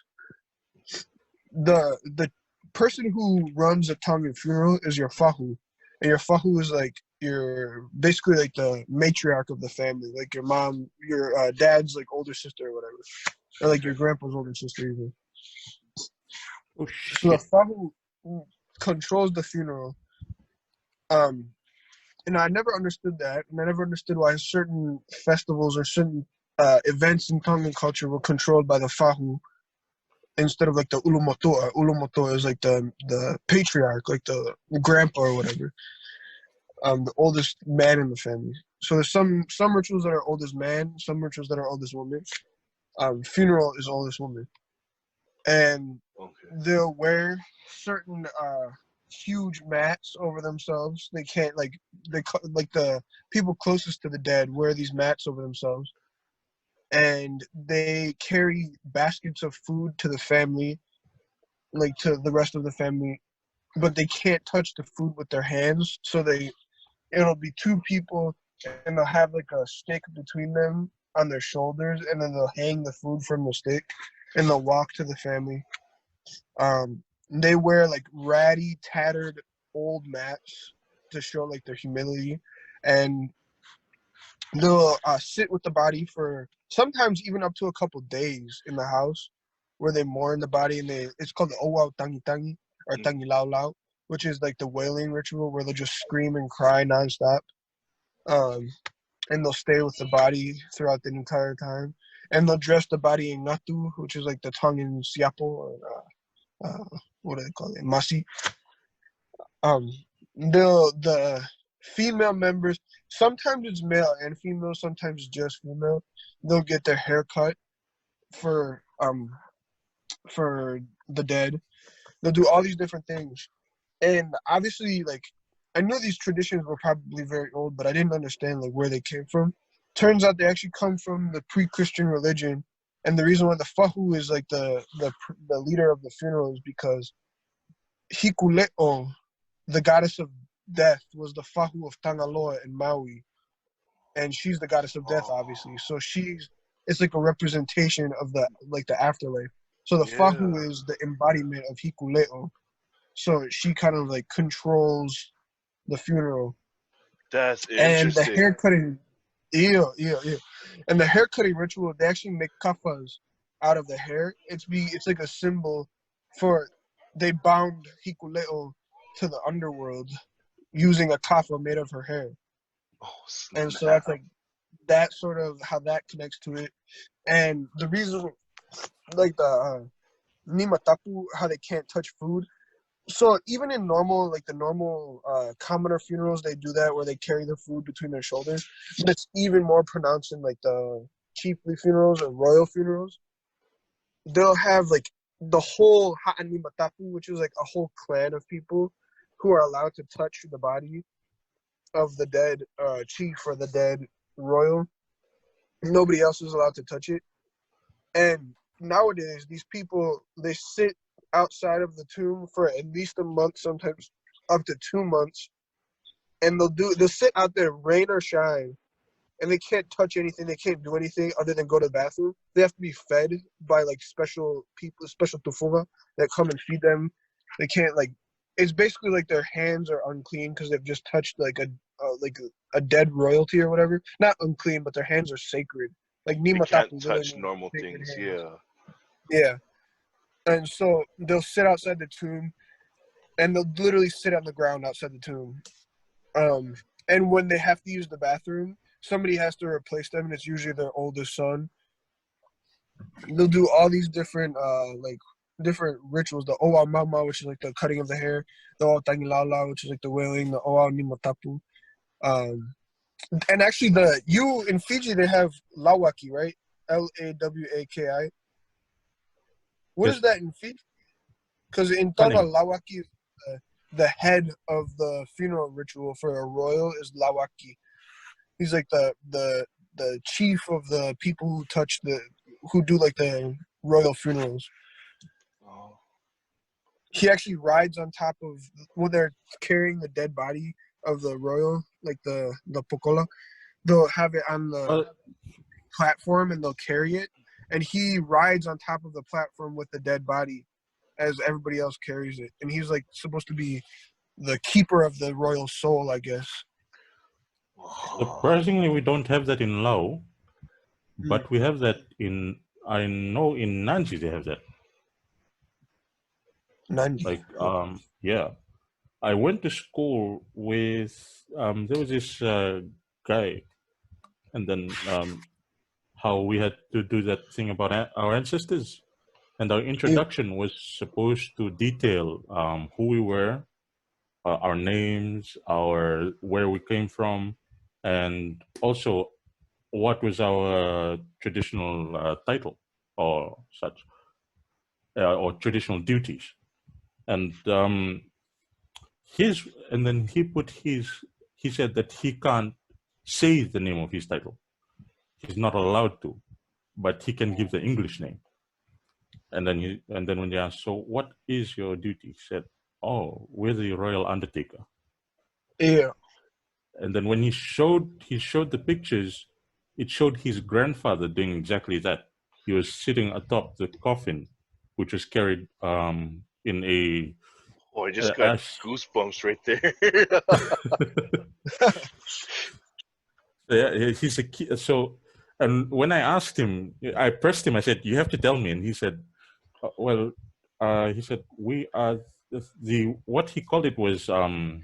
the person who runs a Tongan funeral is your fahu, and your fahu is like your basically like the matriarch of the family, like your mom, your dad's like older sister or whatever, or like Okay. your grandpa's older sister even. Oh So the shit. fahu controls the funeral. Um, and I never understood that, and I never understood why certain festivals or certain events in Tongan culture were controlled by the fahu instead of like the ulumotoa. Ulumotoa is like the patriarch, like the grandpa or whatever, the oldest man in the family. So there's some rituals that are oldest man, some rituals that are oldest woman. Funeral is oldest woman, and Okay. they'll wear certain huge mats over themselves. They can't like the people closest to the dead wear these mats over themselves, and they carry baskets of food to the family, like to the rest of the family, but they can't touch the food with their hands. So it'll be two people, and they'll have like a stick between them on their shoulders, and then they'll hang the food from the stick, and they'll walk to the family. They wear like ratty, tattered, old mats to show like their humility, and they'll sit with the body for sometimes even up to a couple days in the house, where they mourn the body, and it's called the Owau Tangi Tangi or Mm. Tangi Lau Lau, which is like the wailing ritual where they'll just scream and cry nonstop. Um, and they'll stay with the body throughout the entire time, and they'll dress the body in ngatu, which is like the Tongan siapo or what do they call it, masi. Um, the female members, sometimes it's male and female, sometimes just female. They'll get their hair cut for for the dead. They'll do all these different things, and obviously, like I knew these traditions were probably very old, but I didn't understand like where they came from. Turns out they actually come from the pre-Christian religion, and the reason why the fahu is like the leader of the funeral is because Hikuleo, the goddess of death, was the fahu of Tangaloa in Maui, and she's the goddess of death, Oh, obviously. So it's like a representation of the afterlife. So the yeah. fahu is the embodiment of Hikuleo. So she kind of like controls the funeral, That's and the interesting. hair cutting. Yeah. And the hair cutting ritual, they actually make kafas out of the hair. It's like a symbol for they bound Hikuleo to the underworld using a kafa made of her hair. Oh, And so snap. that's like that sort of how that connects to it. And the reason like the Nima Tapu, how they can't touch food. So even in normal, like the normal commoner funerals, they do that where they carry the food between their shoulders. But it's even more pronounced in like the chiefly funerals or royal funerals. They'll have like the whole Ha'ani Matapu, which is like a whole clan of people who are allowed to touch the body of the dead chief or the dead royal. Nobody else is allowed to touch it. And nowadays, these people they sit outside of the tomb for at least a month, sometimes up to 2 months, and they'll sit out there rain or shine, and they can't touch anything. They can't do anything other than go to the bathroom. They have to be fed by like special people, special tufunga that come and feed them. They can't like. It's basically like their hands are unclean because they've just touched like a dead royalty or whatever. Not unclean, but their hands are sacred. Like They can't Nimatapu literally touch means normal sacred things. hands. Yeah. Yeah. And so they'll sit outside the tomb, and they'll literally sit on the ground outside the tomb. And when they have to use the bathroom, somebody has to replace them, and it's usually their oldest son. They'll do all these different different rituals. The Owa Mama, which is like the cutting of the hair, the Owa Tangilala, which is like the wailing, the Owa Nimatapu. And actually you in Fiji they have Lawaki, right? Lawaki. What Yes. is that in Fiji? Because in Tonga, Cunning. Lawaki is the head of the funeral ritual for a royal is Lawaki. He's like the chief of the people who do like the royal funerals. Oh. He actually rides on top of when they're carrying the dead body of the royal, like the pokola. They'll have it on the platform and they'll carry it, and he rides on top of the platform with the dead body as everybody else carries it, and he's like supposed to be the keeper of the royal soul, I guess. Surprisingly, we don't have that in Lao, but we have that in. I know in Nanji they have that. Nandi. Like, yeah. I went to school with. There was this guy, and then how we had to do that thing about our ancestors, and our introduction was supposed to detail who we were, our names, our where we came from, and also what was our traditional title or such, or traditional duties. And and then he said that he can't say the name of his title. He's not allowed to, but he can give the English name. And then when they asked, so what is your duty? He said, oh, we're the royal undertaker. Yeah. And then when he showed the pictures, it showed his grandfather doing exactly that. He was sitting atop the coffin, which was carried in a Oh, I just got goosebumps right there. yeah, he's a key. So, and when I asked him, I pressed him. I said, "You have to tell me." And he said, "Well, he said we are the what he called it was na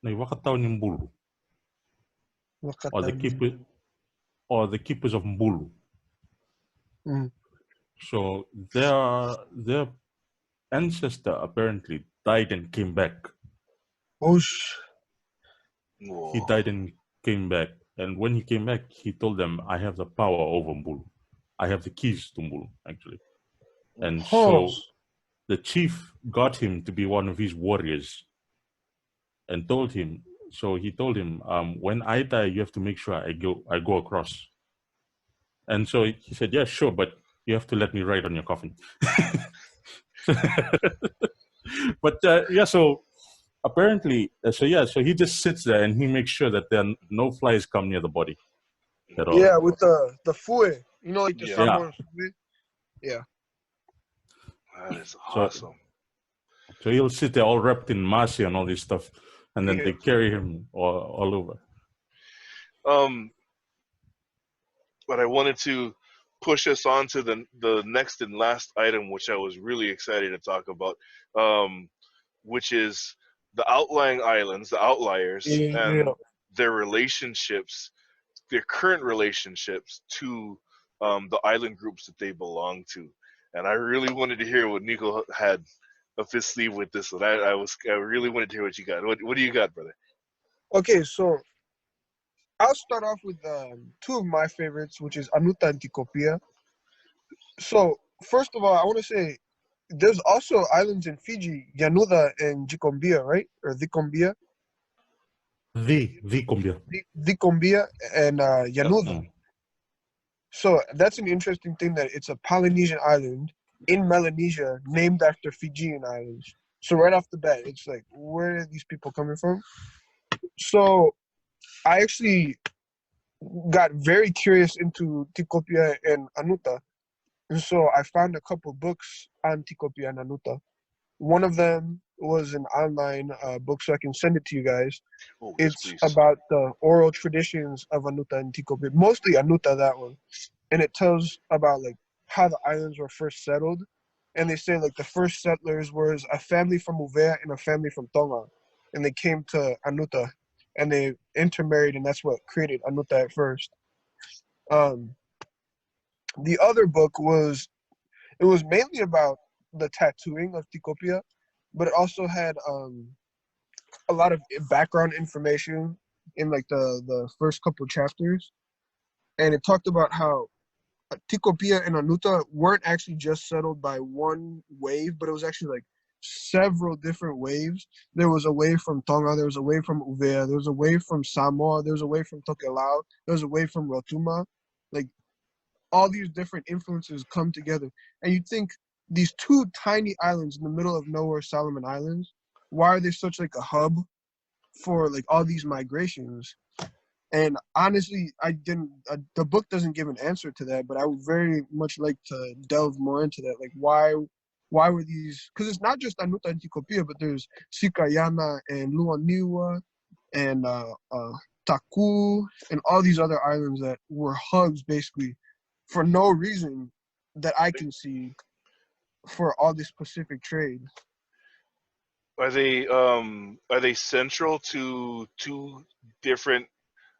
wakataw ni Mbulu, or the keepers of Mbulu." Mm. So their ancestor apparently died and came back. He died and came back, and when he came back, he told them, "I have the power over Mbulu. I have the keys to Mbulu, actually." And so the chief got him to be one of his warriors, and told him. So he told him, "When I die, you have to make sure I go across." And so he said, "Yeah, sure, but you have to let me ride on your coffin." But yeah, so apparently, so he just sits there and he makes sure that there are no flies come near the body at all. Yeah, with the fue, like the Samoan fue. Yeah. That is awesome. So he'll sit there all wrapped in masi and all this stuff, and then they carry him all over. But I wanted to push us on to the next and last item, which I was really excited to talk about, which is the outlying islands, the outliers, and their relationships, their current relationships to the island groups that they belong to. And I really wanted to hear what Nico had up his sleeve with this one. I really wanted to hear what you got. What do you got, brother? Okay, so I'll start off with two of my favorites, which is Anuta and Tikopia. So first of all, I want to say there's also islands in Fiji, Yanuda and Jikombia, right? Or Dikombia. Dikombia. Dikombia and Yanuda. So that's an interesting thing that it's a Polynesian island in Melanesia named after Fijian islands. So right off the bat, it's like, where are these people coming from? So I actually got very curious into Tikopia and Anuta. And so I found a couple books on Tikopia and Anuta. One of them was an online book, so I can send it to you guys. Oh, yes, It's please. about the oral traditions of Anuta and Tikopia, mostly Anuta, that one. And it tells about like how the islands were first settled. And they say like the first settlers was a family from Uvea and a family from Tonga. And they came to Anuta and they intermarried, and that's what created Anuta at first. Um, the other book was mainly about the tattooing of Tikopia, but it also had a lot of background information in like the first couple chapters, and it talked about how Tikopia and Anuta weren't actually just settled by one wave, but it was actually like several different waves. There was a wave from Tonga, there was a wave from Uvea, there was a wave from Samoa, there was a wave from Tokelau, there was a wave from Rotuma. Like all these different influences come together. And you think these two tiny islands in the middle of nowhere, Solomon Islands, why are they such like a hub for like all these migrations? And honestly, I didn't. The book doesn't give an answer to that, but I would very much like to delve more into that. Like, why were these? Because it's not just Anuta and Tikopia, but there's Sikayana and Luaniwa and Taku and all these other islands that were hubs basically for no reason that I can see for all this Pacific trade. Are they central to two different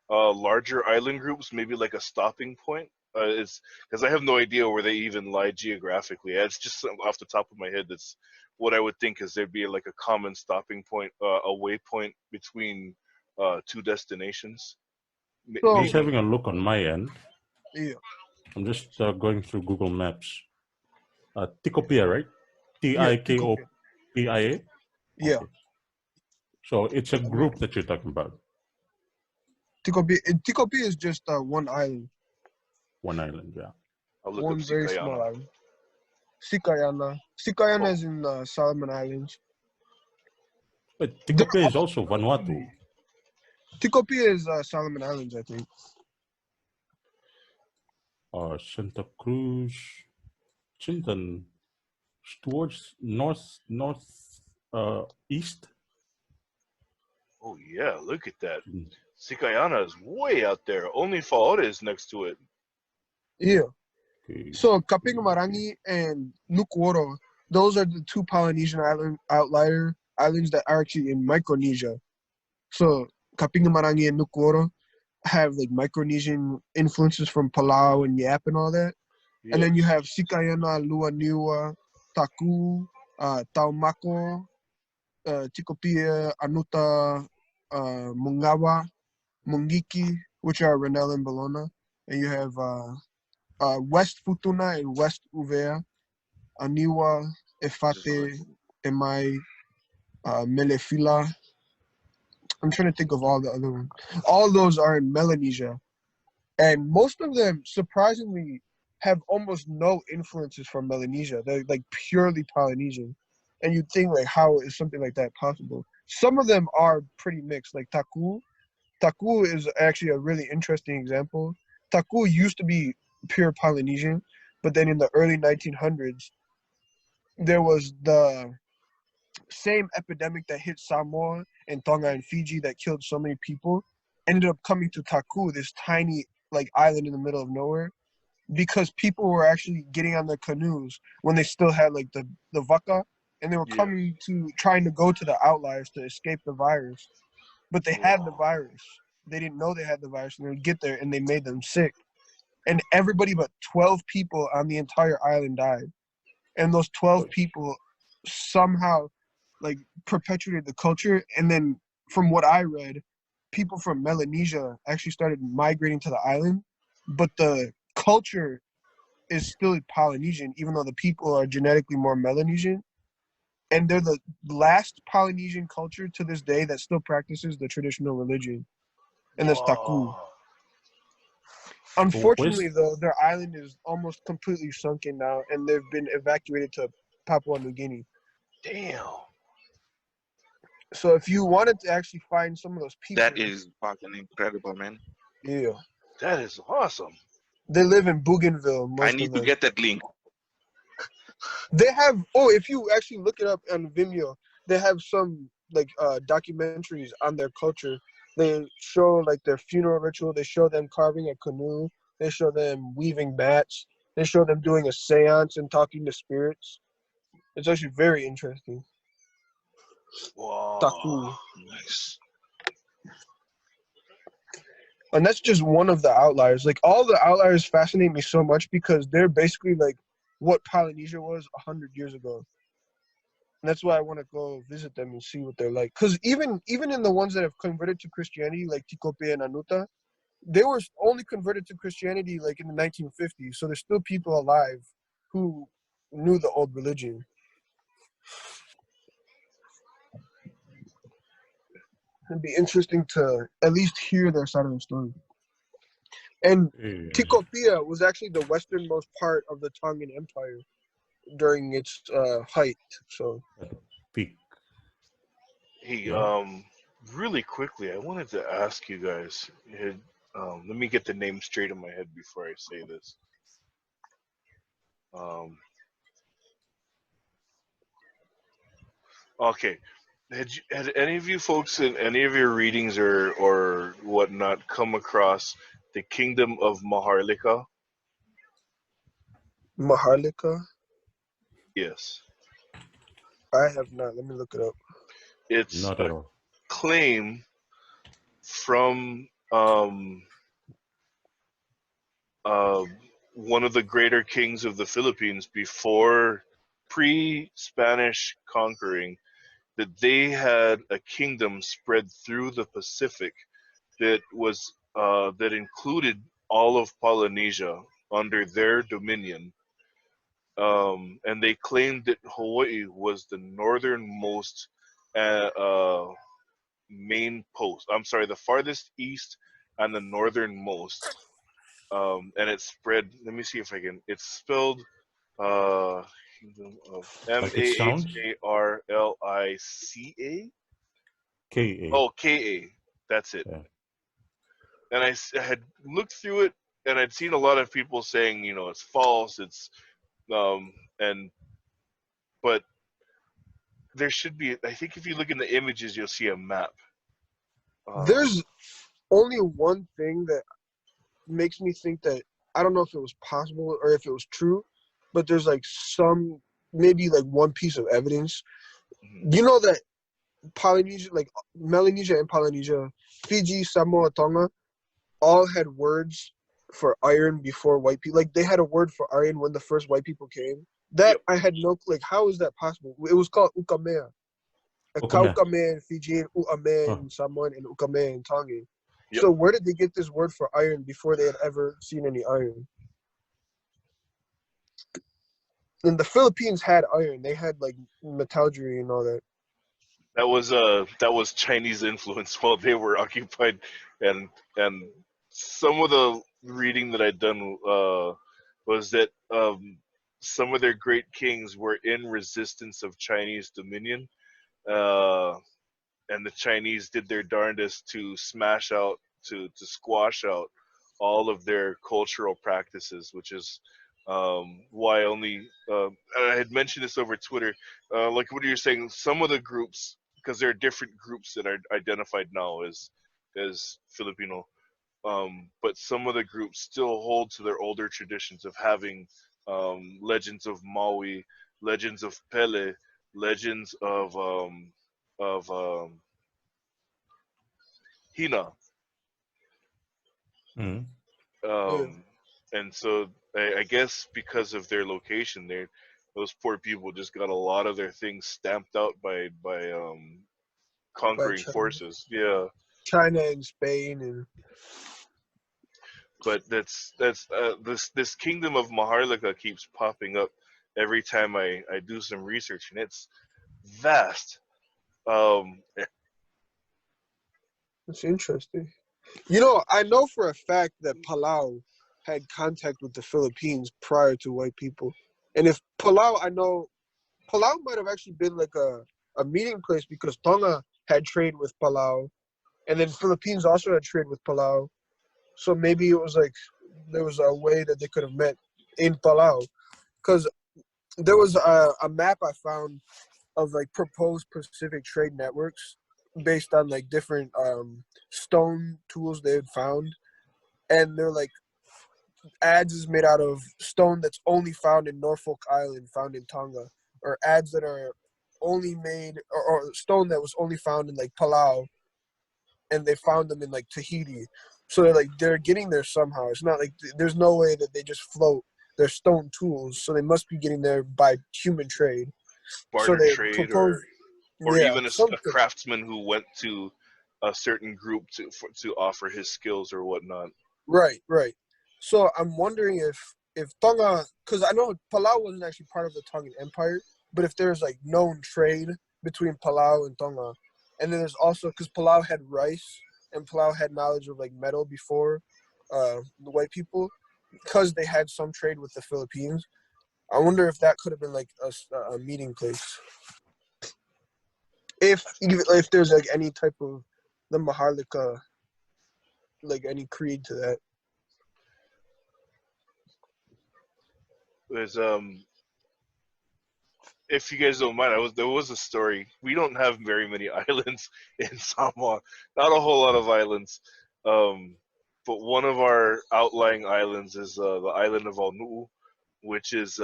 larger island groups? Maybe like a stopping point. It's because I have no idea where they even lie geographically. It's just off the top of my head. That's what I would think is there'd be like a common stopping point, a waypoint between two destinations. I'm just So having a look on my end. yeah, I'm just going through Google Maps. Tikopia, right? yeah, Tikopia, Tikopia. yeah, Okay. So it's a group that you're talking about. Tikopia is just one island, One island, yeah. I'll look up one very small Sikayana. island. Sikayana Oh, is in Solomon Islands. But There Tikopia are is also Vanuatu. Tikopia is Solomon Islands, I think. Santa Cruz, Chinton, towards east. oh yeah, look at that. Mm, Sikayana is way out there. Only Faora is next to it. Yeah. okay, So Kapingamarangi and Nukuoro, those are the two Polynesian outlier islands that are actually in Micronesia. So Kapingamarangi and Nukuoro have like Micronesian influences from Palau and Yap and all that. And then you Yes. have Sikayana, Luaniwa, Taku, Taumako, Tikopia, Anuta, Mungawa, Mungiki, which are Renel and Bologna. And you have West Futuna and West Uvea, Aniwa, Efate, Emai, Melefila. I'm trying to think of all the other ones. All those are in Melanesia. And most of them, surprisingly, have almost no influences from Melanesia. They're like purely Polynesian. And you'd think like, how is something like that possible? Some of them are pretty mixed, like Taku. Taku is actually a really interesting example. Taku used to be pure Polynesian, but then in the early 1900s, there was the same epidemic that hit Samoa and Tonga and Fiji that killed so many people. Ended up coming to Taku, this tiny like island in the middle of nowhere, because people were actually getting on their canoes when they still had like the vaka, and they were Yes. coming to trying to go to the outliers to escape the virus, but they had the Wow. virus. They didn't know they had the virus, and they would get there and they made them sick. And everybody but 12 people on the entire island died. And those 12 oh, people somehow like perpetuated the culture. And then from what I read, people from Melanesia actually started migrating to the island, but the culture is still Polynesian, even though the people are genetically more Melanesian. And they're the last Polynesian culture to this day that still practices the traditional religion, and that's Taku. Wow. where's Unfortunately, though, their island is almost completely sunken now, and they've been evacuated to Papua New Guinea. Damn. So if you wanted to actually find some of those That people, is fucking incredible, man. yeah. That is awesome. They live in Bougainville, I most need of to them. get that link. They have, oh, if you actually look it up on Vimeo, they have some like documentaries on their culture. They show like their funeral ritual. They show them carving a canoe. They show them weaving mats. They show them doing a seance and talking to spirits. It's actually very interesting. Wow. Taku. Nice. And that's just one of the outliers. Like all the outliers fascinate me so much because they're basically like what Polynesia was 100 years ago. And that's why I want to go visit them and see what they're like. Because even in the ones that have converted to Christianity, like Tikope and Anuta, they were only converted to Christianity like in the 1950s. So there's still people alive who knew the old religion. It'd be interesting to at least hear their side of the story. And Yeah. Tikopia was actually the westernmost part of the Tongan Empire during its height. So Peak. Hey, Yeah. really quickly, I wanted to ask you guys. Let me get the name straight in my head before I say this. Um, okay, had any of you folks in any of your readings or whatnot come across the Kingdom of Maharlika? Maharlika, Yes, I have not. Let me look it up. it's Not a at all. claim from uh, one of the greater kings of the Philippines before pre-Spanish conquering, that they had a kingdom spread through the Pacific that included all of Polynesia under their dominion, and they claimed that Hawaii was the northernmost uh, uh, main post. I'm sorry, the farthest east and the northernmost, and it spread. Let me see if I can. It's spelled uh, Kingdom of Like it sounds. Maharlica. Ka. Oh, Ka. That's it. Yeah. And I had looked through it, and I'd seen a lot of people saying, it's false. It's and but there should be. I think if you look in the images, you'll see a map. Um, There's only one thing that makes me think that I don't know if it was possible or if it was true, but there's like some maybe like one piece of evidence. mhm. You know that Polynesia, like Melanesia and Polynesia, Fiji, Samoa, Tonga, all had words for iron before white people. Like they had a word for iron when the first white people came. That Yep. I had no like. How is that possible? It was called ukamea. A Okame. kaukamea in Fijian, uamea Huh. in Samoan, and ukamea in Tongan. Yep. So where did they get this word for iron before they had ever seen any iron? And the Philippines had iron. They had like metallurgy and all that. That was Chinese influence while they were occupied, and some of the reading that I'd done was that some of their great kings were in resistance of Chinese dominion, uh, and the Chinese did their darndest to squash out all of their cultural practices, which is why only I had mentioned this over Twitter. Like what you're saying, some of the groups, because there are different groups that are identified now as Filipino, but some of the groups still hold to their older traditions of having legends of Maui, legends of Pele, legends of Hina, Mm. Yeah, um, and so I guess because of their location there, those poor people just got a lot of their things stamped out by by conquering China, forces. Yeah, China and Spain, and but this kingdom of Maharlika keeps popping up every time I do some research, and it's vast. Um, it's interesting. You know, I know for a fact that Palau had contact with the Philippines prior to white people, and if Palau, I know Palau might have actually been like a meeting place because Tonga had trade with Palau, and then Philippines also had trade with Palau. So maybe it was like there was a way that they could have met in Palau, because there was a map I found of like proposed Pacific trade networks based on like different stone tools they had found, and they're like ads is made out of stone that's only found in Norfolk Island, found in Tonga, or ads that are only made or stone that was only found in like Palau, and they found them in like Tahiti. So they're getting there somehow. It's not like there's no way that they just float their stone tools. So they must be getting there by human trade. So Barter they trade, propose, or yeah, even a something. craftsman who went to a certain group to offer his skills or whatnot. Right, right. So I'm wondering if Tonga, because I know Palau wasn't actually part of the Tongan Empire, but if there's like known trade between Palau and Tonga, and then there's also because Palau had rice and Palau had knowledge of like metal before the white people, because they had some trade with the Philippines. I wonder if that could have been like a meeting place. If there's like any type of the Maharlika, like any creed to that. There's if you guys don't mind, there was a story. We don't have very many islands in Samoa, not a whole lot of islands. Um, but one of our outlying islands is the island of Onu'u, which is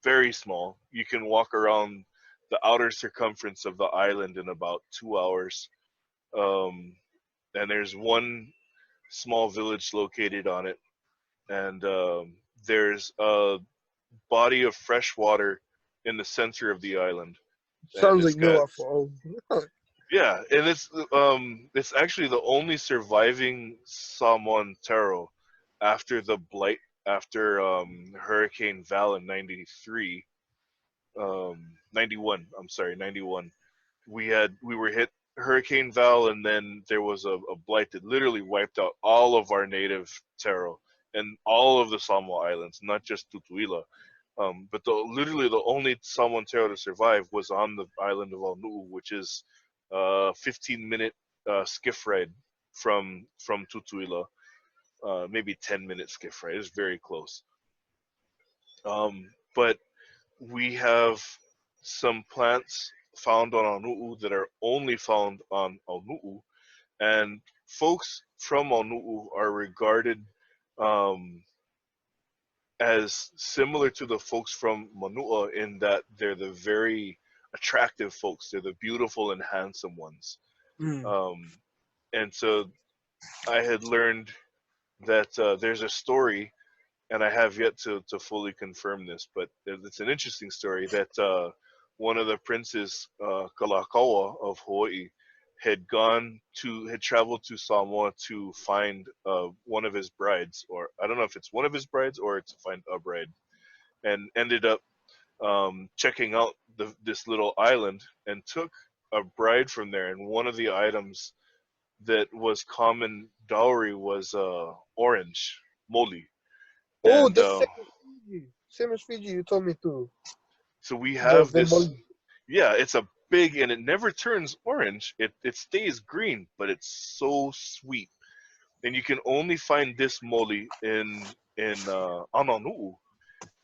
very small. You can walk around the outer circumference of the island in about 2 hours. Um, and there's one small village located on it, and there's a body of fresh water in the center of the island, and Sounds it's like got, New for yeah, and it's actually the only surviving Samoan taro after the blight, after Hurricane Val in '93, 91. I'm sorry, '91. We were hit Hurricane Val, and then there was a blight that literally wiped out all of our native taro and all of the Samoa Islands, not just Tutuila. But literally the only Samoan taro to survive was on the island of Onu'u, which is 15-minute skiff ride from Tutuila, maybe 10-minute skiff ride. It's very close. But we have some plants found on Onu'u that are only found on Onu'u, and folks from Onu'u are regarded um, as similar to the folks from Manua in that they're the very attractive folks. They're the beautiful and handsome ones. Mm. Um, and so I had learned that there's a story, and I have yet to fully confirm this, but it's an interesting story that one of the princes, Kalakaua of Hawaii, had traveled to Samoa to find one of his brides, or I don't know if it's one of his brides or to find a bride, and ended up checking out this little island and took a bride from there. And one of the items that was common dowry was orange moli. Oh, And the same as Fiji. Same as Fiji. You told me to. so we The have this. Vemoli. Yeah, it's a big, and it never turns orange. It stays green, but it's so sweet. And you can only find this moli in Honolulu.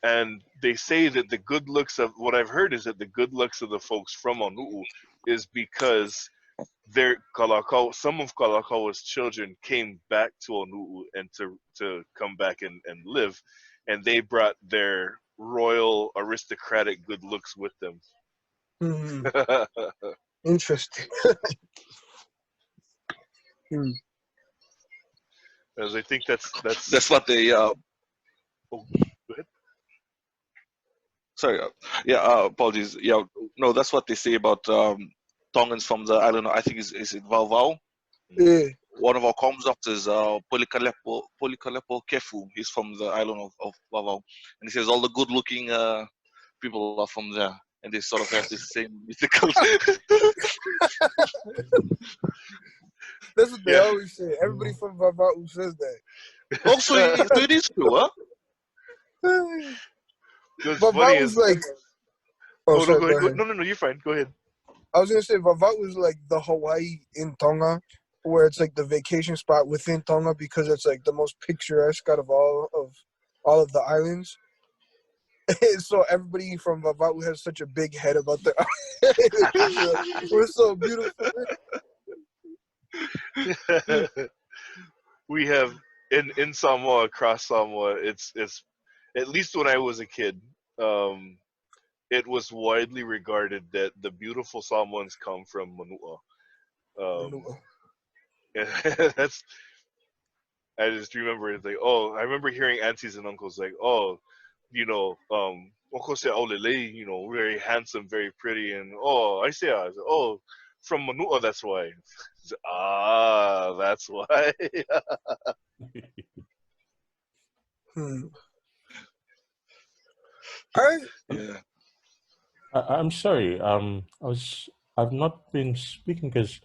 And they say that the good looks of what I've heard is that the good looks of the folks from Honolulu is because some of Kalakaua's children came back to Honolulu and to come back and live, and they brought their royal aristocratic good looks with them. Mm. Interesting. Mm. As I think that's That's what they. oh, go ahead. Sorry. Apologies. Yeah. No, that's what they say about Tongans from the island. I think is it Vauvau. Yeah. One of our comms doctors, Polikalepo Kefu. He's from the island of Vauvau, and he says all the good-looking people are from there, and they sort of have this same mythical. That's what they Yeah. always say. Everybody from Vava'u says that. Also, it is true, huh? What's funny Vava'u's is like. Oh, oh no, sorry. go Go ahead. ahead. No, you're fine. Go ahead. I was gonna say Vava'u is like the Hawaii in Tonga. where it's like the vacation spot within Tonga because it's like the most picturesque out of all of the islands. So everybody from Vava'u has such a big head about their we're so beautiful. We have in Samoa, across Samoa, it's at least when I was a kid, it was widely regarded that the beautiful Samoans come from Manua. And that's, I just remember it's like, oh, I remember hearing aunties and uncles like, oh, Okose Aulele, very handsome, very pretty, and oh, I say, oh, from Manua, that's why. That's why. Yeah. I'm sorry. I've not been speaking because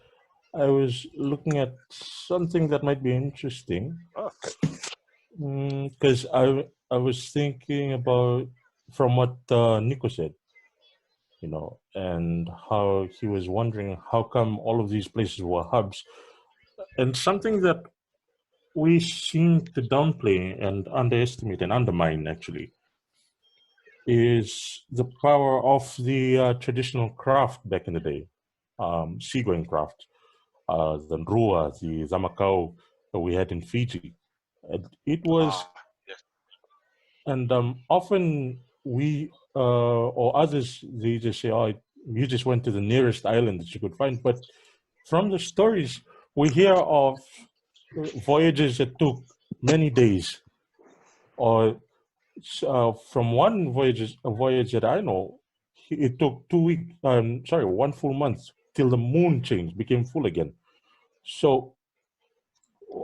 I was looking at something that might be interesting. Okay. Because I was thinking about from what Nico said, and how he was wondering how come all of these places were hubs, and something that we seem to downplay and underestimate and undermine actually is the power of the traditional craft back in the day, seagoing craft, the nrua, the zamakau that we had in Fiji. And it was, Yes. and often we or others, they just say, oh, you just went to the nearest island that you could find. But from the stories, we hear of voyages that took many days, or from one voyage that I know, it took 2 weeks. One full month till the moon changed, became full again. So,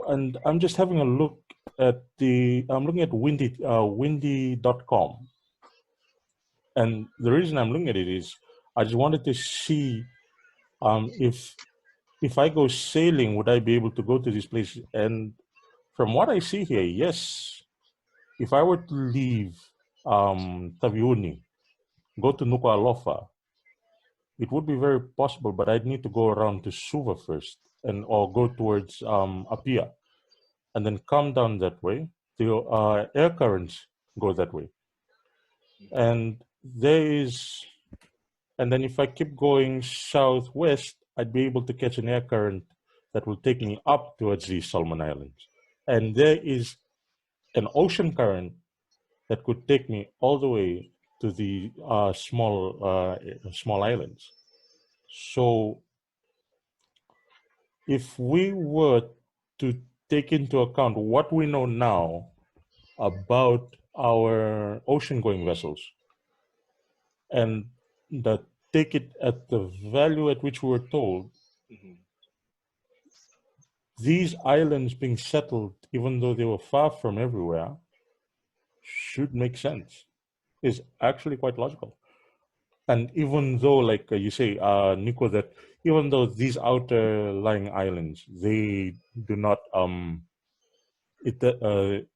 and I'm just having a look at I'm looking at windy.com, and the reason I'm looking at it is I just wanted to see if I go sailing, would I be able to go to this place? And from what I see here, yes. If I were to leave Taviuni, go to Nuku'alofa, it would be very possible, but I'd need to go around to Suva first, or go towards Apia, and then come down that way. The air currents go that way, and and then if I keep going southwest, I'd be able to catch an air current that will take me up towards the Solomon Islands, and there is an ocean current that could take me all the way to the small islands. So if we were to take into account what we know now about our ocean-going vessels and that take it at the value at which we were told, these islands being settled, even though they were far from everywhere, should make sense. Is actually quite logical. And even though, like you say, Nico, that even though these outer lying islands, they do not,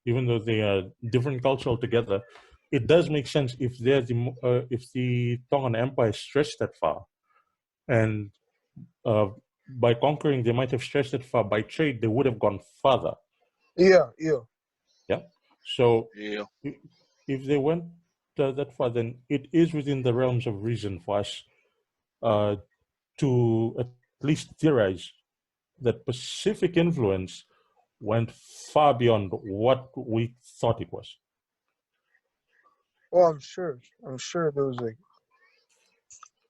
even though they are different culture altogether, it does make sense if if the Tongan Empire stretched that far, and by conquering, they might have stretched that far. By trade, they would have gone farther. Yeah. Yeah. So Yeah. if they went that far, then it is within the realms of reason for us to at least theorize that Pacific influence went far beyond what we thought it was. Well, I'm sure there was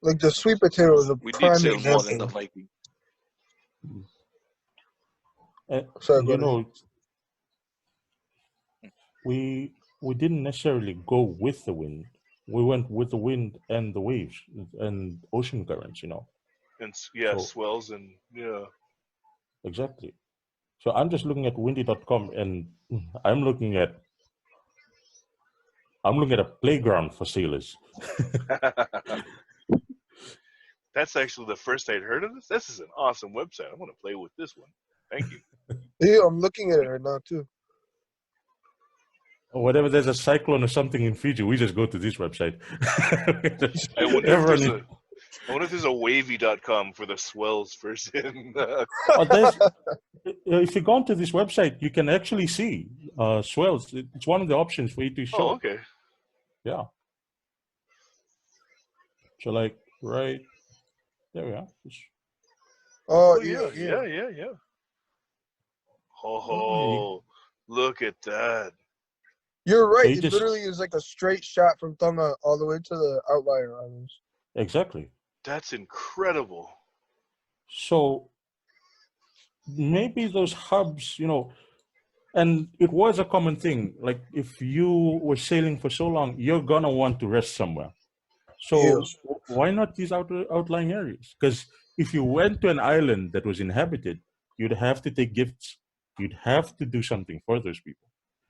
like the sweet potato is a We did prime sail more than the example. Viking. Sorry, You go ahead. know, we didn't necessarily go with the wind. We went with the wind and the waves and ocean currents. And So swells and yeah. exactly. So I'm just looking at windy.com, and I'm looking at a playground for sailors. That's actually the first I'd heard of this. This is an awesome website. I want to play with this one. Thank you. Yeah, I'm looking at it right now too. Or whatever, there's a cyclone or something in Fiji, we just go to this website. I wonder if there's I wonder if there's a wavy.com for the swells version. Oh, there's if you go onto this website, you can actually see swells. It's one of the options for you to Oh, show. okay. Yeah. So like right there we are. Oh Oh yeah, yeah. yeah. Ho Yeah, ho! Look at that. You're so right. you It just literally is like a straight shot from Tonga all the way to the outlier islands. exactly. That's incredible. So maybe those hubs, and it was a common thing. Like if you were sailing for so long, you're gonna want to rest somewhere. Yeah. So why not these outlying areas? Because if you went to an island that was inhabited, you'd have to take gifts. You'd have to do something for those people.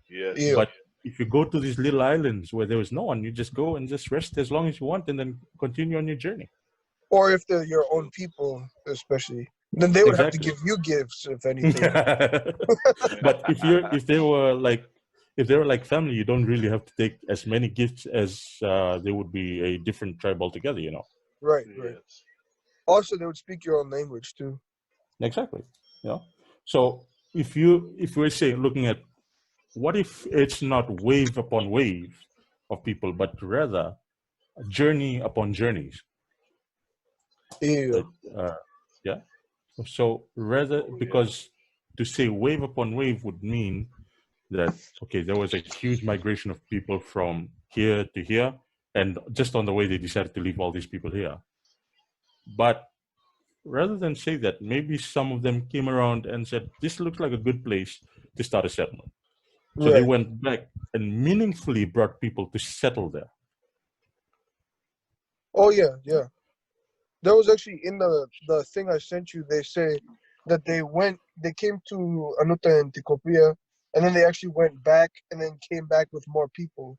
Yes. Yeah. But if you go to these little islands where there was no one, you just go and just rest as long as you want, and then continue on your journey. Or if they're your own people, especially, then they would have to Exactly. give you gifts, if anything. But if they were like family, you don't really have to take as many gifts as they would be a different tribe altogether. Right. Yes. Also, they would speak your own language too. Exactly. So if we're saying looking at what if it's not wave upon wave of people, but rather journey upon journeys. Yeah. Uh, yeah. So rather, because to say wave upon wave would mean that okay, there was a huge migration of people from here to here, and just on the way they decided to leave all these people here. But rather than say that, maybe some of them came around and said, "This looks like a good place to start a settlement." So they Right. went back and meaningfully brought people to settle there. Oh yeah. That was actually in the thing I sent you. They say that they came to Anuta and Tikopia, and then they actually went back and then came back with more people.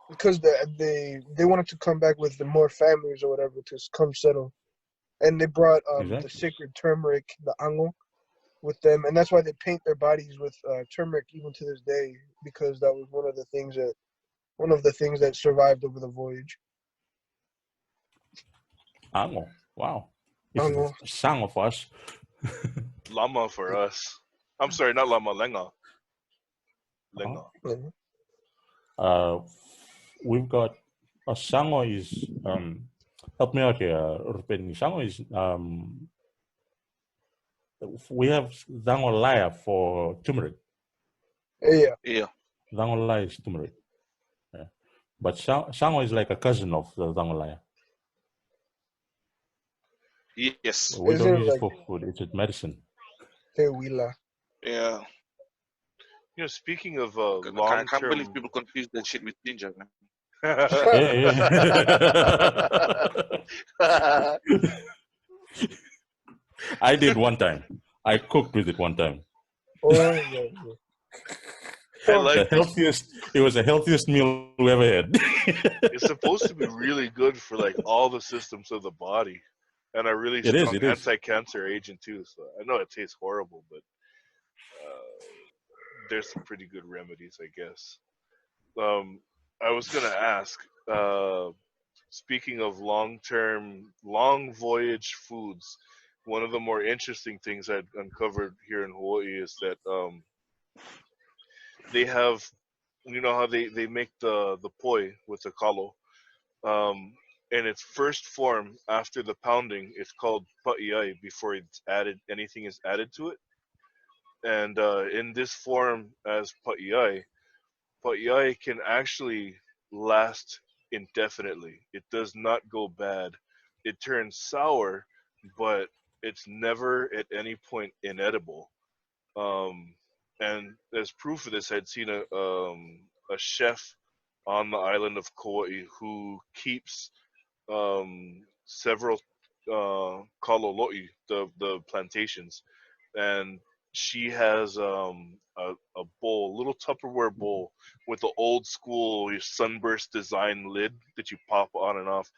Because they wanted to come back with the more families or whatever to come settle, and they brought the Exactly. sacred turmeric, the ango, with them, and that's why they paint their bodies with turmeric even to this day, because that was one of the things that survived over the voyage. Ango. Wow. It's Ango. a song of us. Lama for us. I'm sorry, not lama. Lenga. Uh-huh. Lenga. Uh, we've got Sango is help me out here, Rupeni. Sango is we have Zangolaya for turmeric. Yeah. Yeah. Zangolaya is turmeric. Yeah. But Sango is like a cousin of the Zangolaya. Yes. We Is don't it use it like for food, it's with medicine. Tewila? Yeah. Speaking of I can't believe long-term. people confuse that shit with ginger, man. Yeah, yeah. I did one time. I cooked with it one time. Oh yeah. I Oh, like this. It was the healthiest meal we ever had. It's supposed to be really good for like all the systems of the body, and a really It is, strong it is. anti-cancer agent too. So I know it tastes horrible, but there's some pretty good remedies, I guess. Um, I was gonna ask. Speaking of long voyage foods, one of the more interesting things I'd uncovered here in Hawaii is that they have, how they make the poi with the kalo. In its first form after the pounding, it's called pa'iai before anything is added to it. And in this form as pa'iai can actually last indefinitely. It does not go bad. It turns sour, but it's never at any point inedible. Um, and as proof of this, I'd seen a chef on the island of Kauai who keeps several kaloloi, the plantations, and she has a bowl, a little Tupperware bowl with the old school sunburst design lid that you pop on and off,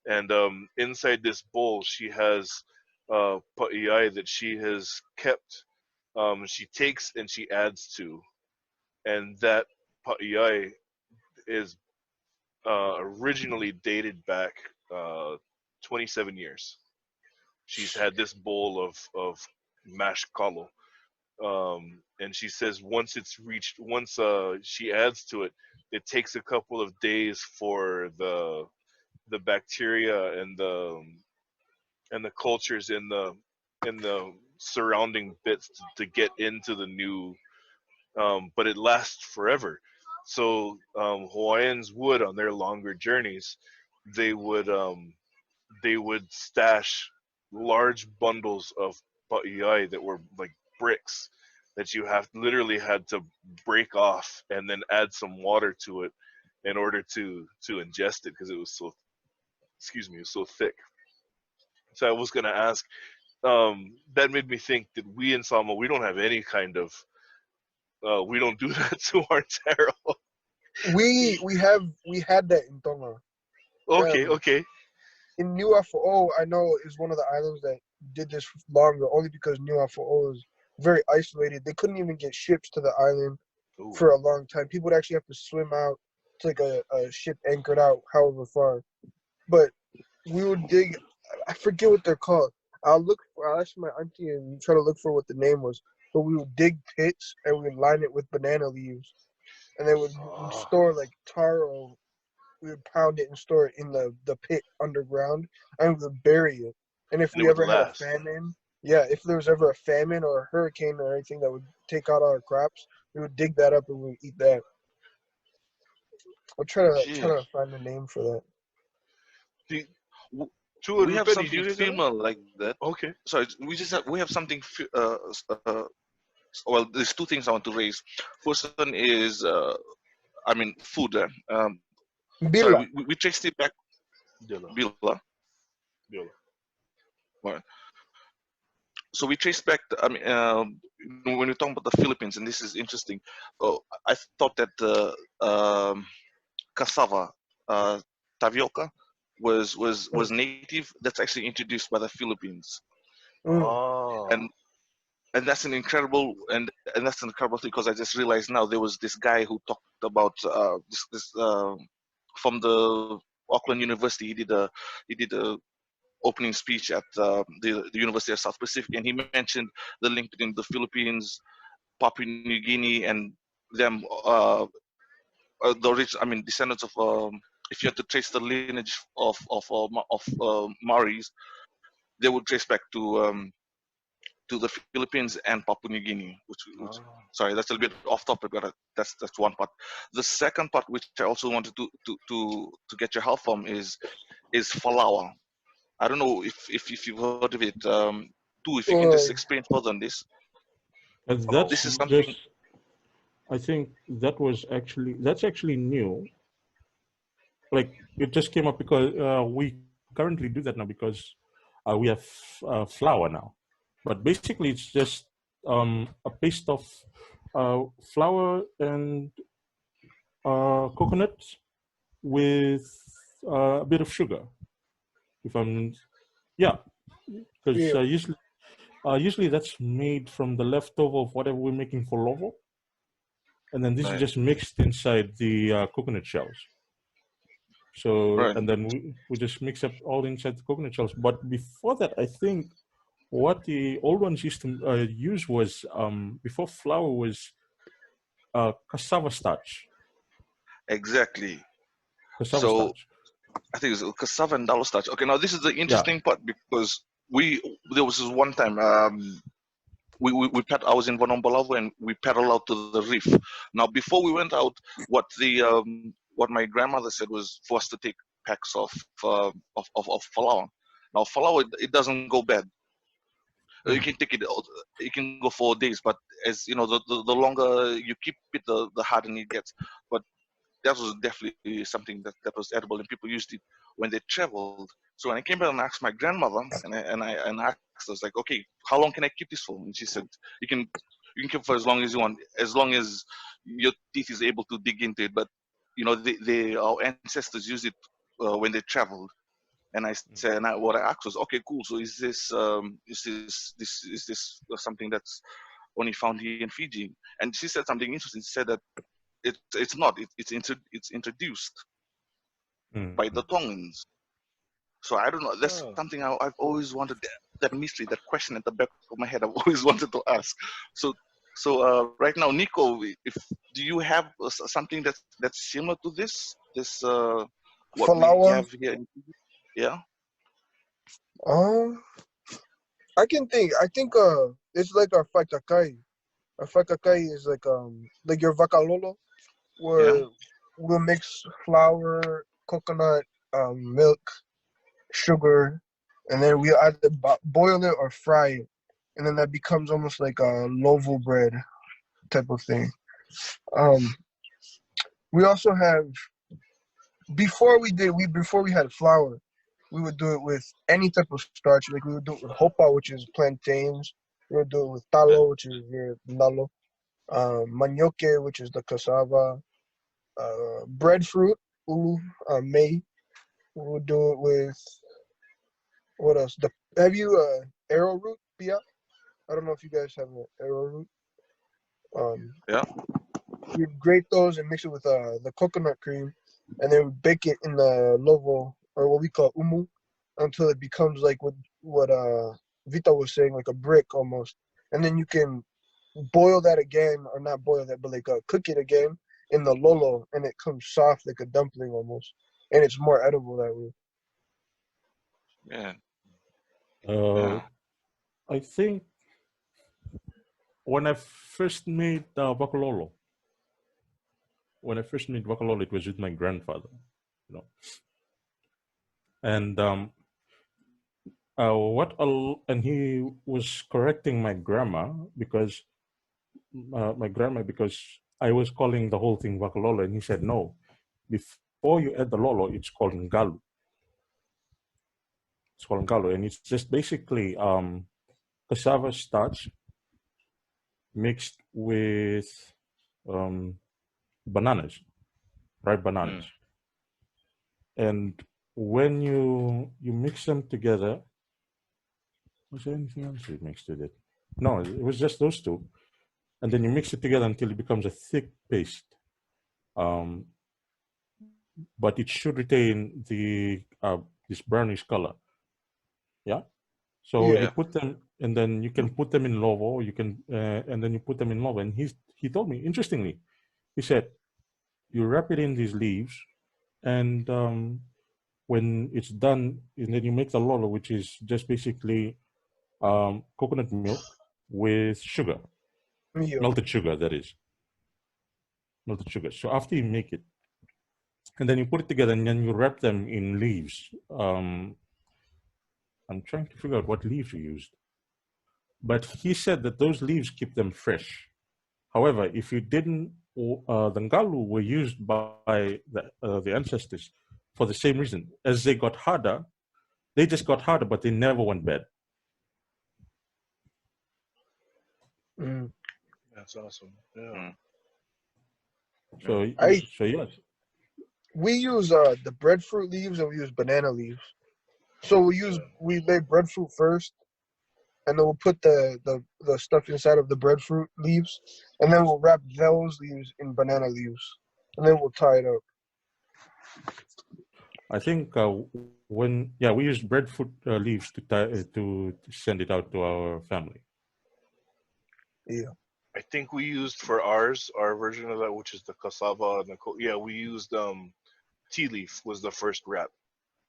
and inside this bowl she has pa'iai that she has kept. She takes and she adds to, and that pa'iai is originally dated back uh, 27 years. She's had this bowl of mashed kalo, and she says once she adds to it, it takes a couple of days for the bacteria and the cultures in the surrounding bits to get into the new, but it lasts forever. So Hawaiians would, on their longer journeys, they would um, they would stash large bundles of pa'iai that were like bricks that you have literally had to break off and then add some water to it in order to ingest it because it was so, excuse me, it was so thick. So I was gonna ask, that made me think that we in Sama, we don't have any kind of, we don't do that to our taro. We had that in Tonga. Okay, okay. In UFO, I know is one of the islands that did this longer, only because UFO is very isolated. They couldn't even get ships to the island Ooh. for a long time. People would actually have to swim out to like a ship anchored out however far. But we would dig. I forget what they're called. I'll ask my auntie and try to look for what the name was. But we would dig pits and we would line it with banana leaves, and they would Ah, store like taro. We would pound it and store it in the pit underground, and we would bury it. And if and it we would ever had a last. famine, yeah, if there was ever a famine or a hurricane or anything that would take out our crops, we would dig that up and we would eat that. I'll try Yeah. to find a name for that. The, W- to it, We have Rupeni, do something you say something? female like that. Okay. Sorry, we have something. Well, there's two things I want to raise. First one is, I mean, food. Sorry, Bila. we traced it back. Dilla, Bila. Dilla. Right. So we traced back. I mean, when we're talking about the Philippines, and this is interesting. I thought that cassava, uh, tapioca, was native. That's actually introduced by the Philippines, Mm. Ah. and that's an incredible and that's an incredible thing because I just realized now there was this guy who talked about this from the Auckland University. He did a opening speech at the University of South Pacific, and he mentioned the link between the Philippines, Papua New Guinea, and them. The I mean, descendants of. If you had to trace the lineage of Maoris, they would trace back to the Philippines and Papua New Guinea. Which Ah. sorry, that's a little bit off topic, but that's one part. The second part, which I also wanted to get your help from, is Falawa. I don't know if you've heard of it. Too, if you can just Uh, explain further on this. And Follow. that's This is something. just, I think that's actually new. Like it just came up because we currently do that now because we have flour now. But basically, it's just a paste of flour and coconut with a bit of sugar. If I'm, yeah, because yeah. usually that's made from the leftover of whatever we're making for lovo, and then this is Right, just mixed inside the coconut shells. So, right, and then we just mix up all inside the coconut shells. But before that, I think what the old ones used to use was before flour was cassava starch. exactly. Cassava So starch. I think it's cassava and dalo starch. Okay, now this is the Yeah. interesting part because we there was this one time I was in Vanombalavo and we paddled out to the reef. Now before we went out, what my grandmother said was for us to take packs of falao. Now falao it doesn't go bad. You Mm. can take it. It can go for days, but as you know, the longer you keep it, the harder it gets. But that was definitely something that was edible, and people used it when they traveled. So when I came back and asked my grandmother, and I asked her, I was like, okay, how long can I keep this for? And she said, you can you can keep it for as long as you want, as long as your teeth is able to dig into it. But you know, our ancestors used it when they traveled. And I said, what I asked was, okay, cool. So is this something that's only found here in Fiji? And she said something interesting. She said that it's not. It's introduced by Mm. the Tongans. So I don't know. That's Oh. something I've always wanted. That mystery, that question at the back of my head, I've always wanted to ask. So right now, Nico, if do you have something that's similar to this what we Flower. have here? Yeah, Um, I can think. I think it's like our fatakai. Our fatakai is like your vacalolo, yeah, where we'll mix flour, coconut, milk, sugar, and then we either boil it or fry it, and then that becomes almost like a lovo bread type of thing. Um, we also have before we had flour, we would do it with any type of starch. Like we would do it with hopa, which is plantains. We would do it with talo, which is your nalo. Manioke, which is the cassava. Breadfruit, ulu, may. We would do it with what else? Have you arrowroot, Pia? I don't know if you guys have an arrowroot. yeah, We grate those and mix it with the coconut cream, and then we bake it in the lovo, or what we call umu, until it becomes like what Vita was saying, like a brick almost. And then you can boil that again, or not boil that, but like cook it again in the lolo, and it comes soft like a dumpling almost, and it's more edible that way. yeah, Uh, yeah, I think when I first made bacololo, it was with my grandfather, you know, and and he was correcting my grammar because I was calling the whole thing bacololo, and he said no. Before you add the lolo, it's called ngalu. It's called ngalu, and it's just basically cassava starch mixed with um, bananas, ripe mm, bananas, and when you mix them together, was there anything else you mixed with it? No, it was just those two, and then you mix it together until it becomes a thick paste. Um, but it should retain the this brownish color. Yeah. So Yeah. you yeah, put them, and then you can put them in lovo. You can, and then you put them in lovo. And he told me, interestingly, he said you wrap it in these leaves, and when it's done, and then you make the lolo, which is just basically coconut milk with sugar, Yeah. melted sugar. That is melted sugar. So after you make it, and then you put it together, and then you wrap them in leaves. I'm trying to figure out what leaves you used, but he said that those leaves keep them fresh. However, if you didn't, the ngalu were used by the ancestors for the same reason. As they got harder, they just got harder, but they never went bad. Mm. That's awesome. Yeah. mm, yeah, So, I so yes, We use the breadfruit leaves and we use banana leaves. So we lay breadfruit first, and then we'll put the stuff inside of the breadfruit leaves, and then we'll wrap those leaves in banana leaves, and then we'll tie it up. I think we used breadfruit leaves to send it out to our family. Yeah. I think we used for our version of that, which is the cassava and the yeah, we used tea leaf was the first wrap.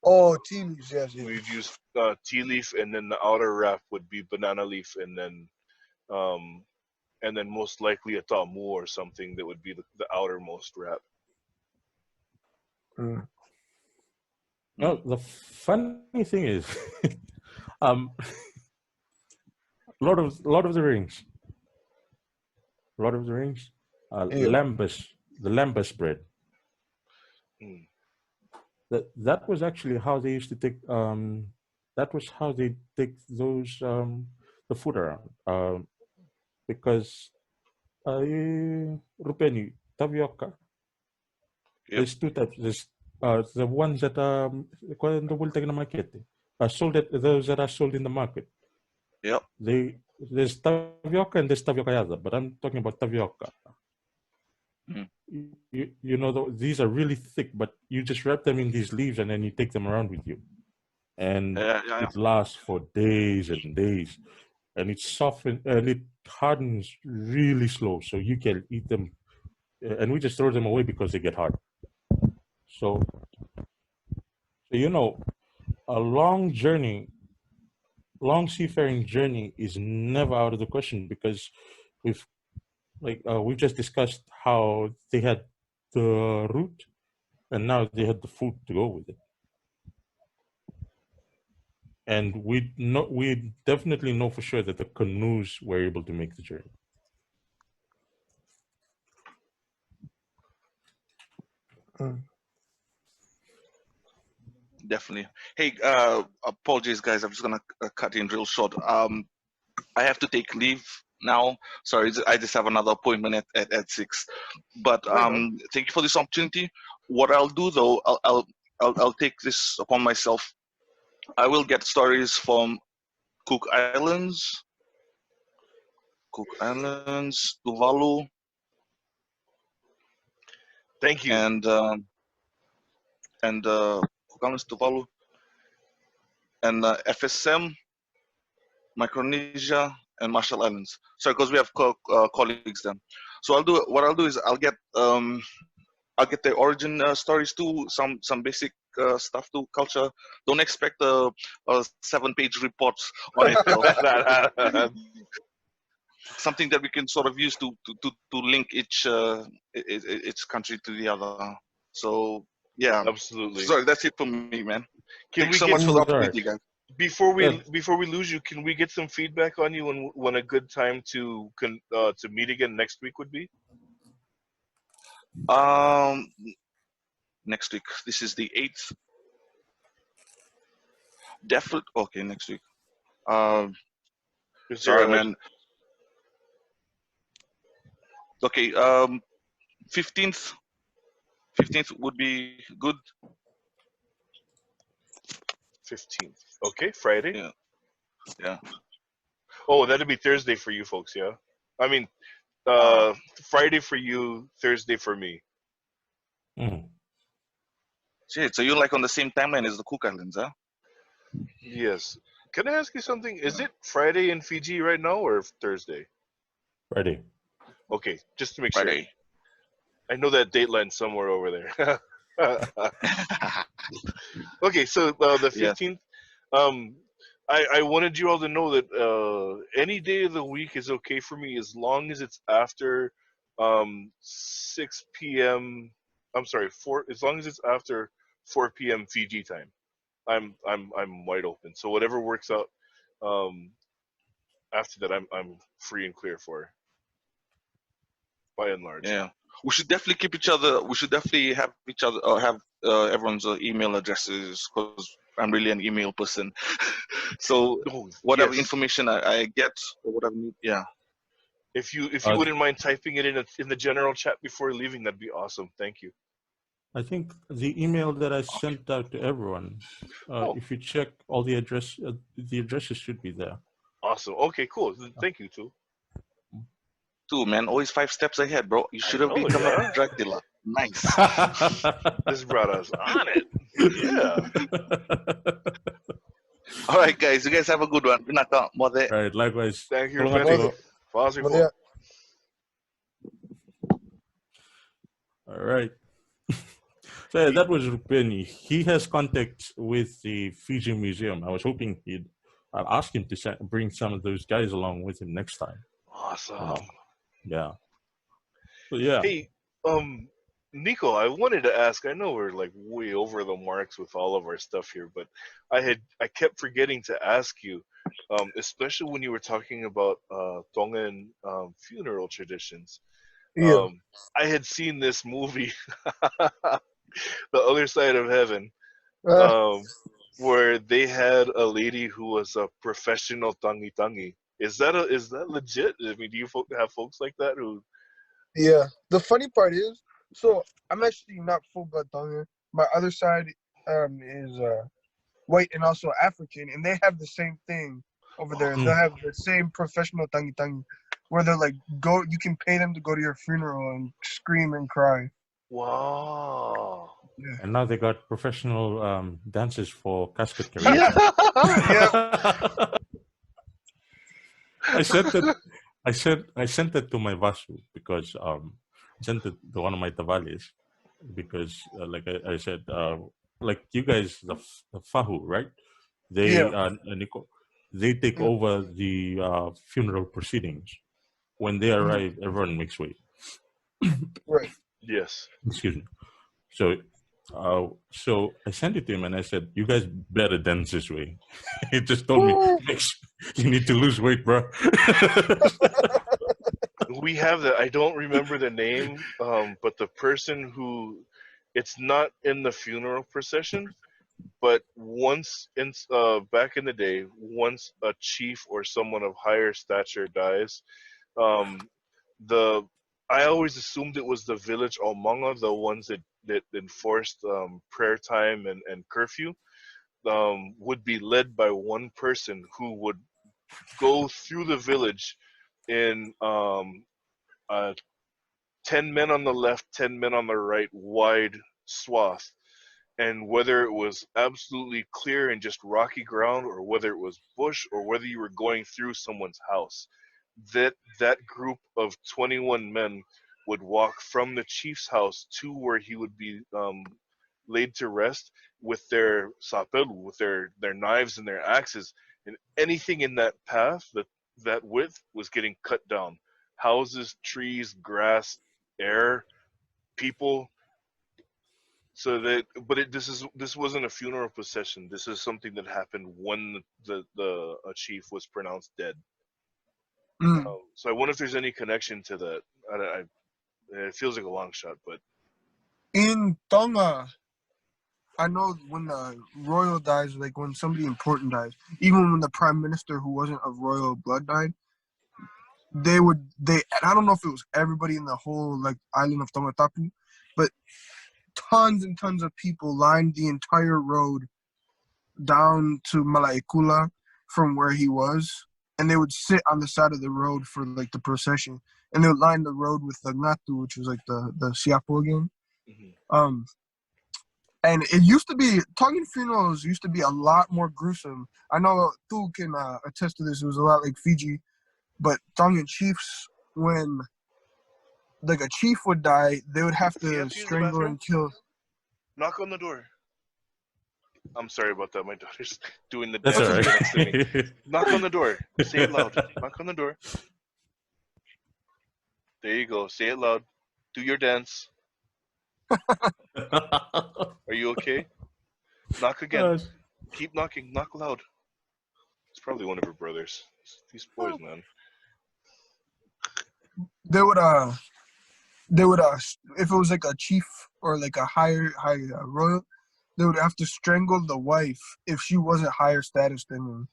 Oh, tea leaves, yes, yes. We'd use tea leaf, and then the outer wrap would be banana leaf, um, and then most likely a tamu or something that would be the outermost wrap. Mm. Well, mm, the funny thing is, um, Lord of the Rings, Lord of the Rings, Yeah. the lambus bread. Mm. That was actually how they used to take. That was how they take those the food around. Because Rupeni tapioca. yep, There's two types. There's the ones that quando vuelta na market. Sold at those that are sold in the market. yep, There's tapioca and there's tapioca yada, but I'm talking about tapioca. mm, You know these are really thick, but you just wrap them in these leaves and then you take them around with you. and Yeah. it lasts for days and days, and it softens and it hardens really slow, so you can eat them, and we just throw them away because they get hard. So, a long seafaring journey is never out of the question because we've we just discussed how they had the route and now they had the food to go with it. And we definitely know for sure that the canoes were able to make the journey. Mm. Definitely. Hey, apologies, guys. I'm just gonna cut in real short. I have to take leave now. Sorry, I just have another appointment at 6. But Right on. thank you for this opportunity. What I'll do though, I'll take this upon myself. I will get stories from Cook Islands, Tuvalu, Thank you. and Cook Islands, Tuvalu, and FSM, Micronesia, and Marshall Islands. Sorry, because we have colleagues then. So what I'll do is I'll get the origin stories too, some basic stuff to culture. Don't expect a 7-page report on it though. Something that we can sort of use to link each country to the other. So yeah, Absolutely. sorry, that's it for me, man. Can Thanks we so get much for the All right. opportunity, guys. before Yeah. we lose you? Can we get some feedback on you when a good time to meet again next week would be? Um, next week. This is the 8th. Definitely. Okay, next week. Um, Is there sorry, like man. Okay. 15th. 15th would be good. 15th? Okay, Friday. Yeah. Yeah. Oh, that'd be Thursday for you folks. Yeah, I mean Ah, Friday for you, Thursday for me. Mm. shit. So you're like on the same timeline as the Cook Islands, huh? Yes. Can I ask you something? Is it Friday in Fiji right now or Thursday? Friday. Okay, just to make sure. Friday. I know that dateline somewhere over there. Okay, so the Yes. 15th. Um, I wanted you all to know that any day of the week is okay for me as long as it's after 6 p.m. I'm sorry, 4. As long as it's after 4 p.m. Fiji time, I'm wide open. So whatever works out. Um, After that, I'm free and clear for, by and large. Yeah. We should definitely keep each other. We should definitely have each other or have everyone's email addresses because I'm really an email person. So Oh whatever yes. information I get or whatever, yeah. If you Uh, wouldn't mind typing it in the general chat before leaving, that'd be awesome. Thank you. I think the email that I sent out to everyone, Oh, if you check all the addresses should be there. awesome. Okay, cool. Thank you too. Too, man, always 5 steps ahead, bro. You I should have know, become yeah. a drug dealer. Nice. This brought us on it. Yeah. All right, guys. You guys have a good one. Binaka, mother. Right, likewise. Thank you, Tolong Penny. atu. Positive. But yeah, All right. So yeah, that was Rupeni. He has contact with the Fiji Museum. I was hoping I'll ask him to bring some of those guys along with him next time. Awesome. Yeah. So yeah. Hey, Nico, I wanted to ask. I know we're like way over the marks with all of our stuff here, but I kept forgetting to ask you, especially when you were talking about Tongan funeral traditions. yeah. I had seen this movie, The Other Side of Heaven, Uh, um, where they had a lady who was a professional tangi tangi. Is that legit? I mean, do you have folks like that who? yeah. The funny part is, so I'm actually not full blood Tongan. My other side is white and also African, and they have the same thing over there. Mm. They'll have the same professional tangi tangi, where they're like, go. You can pay them to go to your funeral and scream and cry. Wow. And now they got professional dancers for casket Yeah. karaoke. Yeah. I sent it. I sent it to my Vasu because I sent it to one of my Tavalis because like I said, like you guys, the Fahu, right? They Yeah. Nico, they take Mm, over the funeral proceedings. When they mhm. arrive, everyone makes way. Right. Yes. Excuse me. So I sent it to him and I said, "You guys better dance this way." He just told me, Woo! "You need to lose weight, bro." We have that. I don't remember the name, but the person who, it's not in the funeral procession, but once in back in the day, once a chief or someone of higher stature dies, um, the I always assumed it was the village Omanga, the ones that enforced prayer time and curfew, would be led by one person who would go through the village in a 10 men on the left, 10 men on the right, wide swath. And whether it was absolutely clear and just rocky ground, or whether it was bush, or whether you were going through someone's house, that group of 21 men would walk from the chief's house to where he would be laid to rest with their sapelu, with their knives and their axes, and anything in that path, that width, was getting cut down. Houses, trees, grass, air, people. So that, but this wasn't a funeral procession. This is something that happened when the a chief was pronounced dead. Mm. So I wonder if there's any connection to that. It feels like a long shot, but In Tonga, I know when the royal dies, like when somebody important dies, even when the prime minister who wasn't of royal blood died, and I don't know if it was everybody in the whole like island of Tonga Tapu, but tons and tons of people lined the entire road down to Malaikula from where he was, and they would sit on the side of the road for like the procession, and they would line the road with the ngatu, which was like the siapo again. mhm. Um, and it used to be Tongan funerals used to be a lot more gruesome. I know Tu can attest to this. It was a lot like Fiji, but Tongan chiefs, when like a chief would die, they would have Do you to have to use the strangle bathroom? and kill. Knock on the door. I'm sorry about that. My daughter's doing the That's dance all That's right okay. next to me. right. Knock on the door. Say it loud. Knock on the door. There you go. Say it loud. Do your dance. Are you okay? Knock again. Keep knocking. Knock loud. It's probably one of her brothers. These boys, man. They would if it was like a chief or like a higher royal, they would have to strangle the wife if she wasn't higher status than him.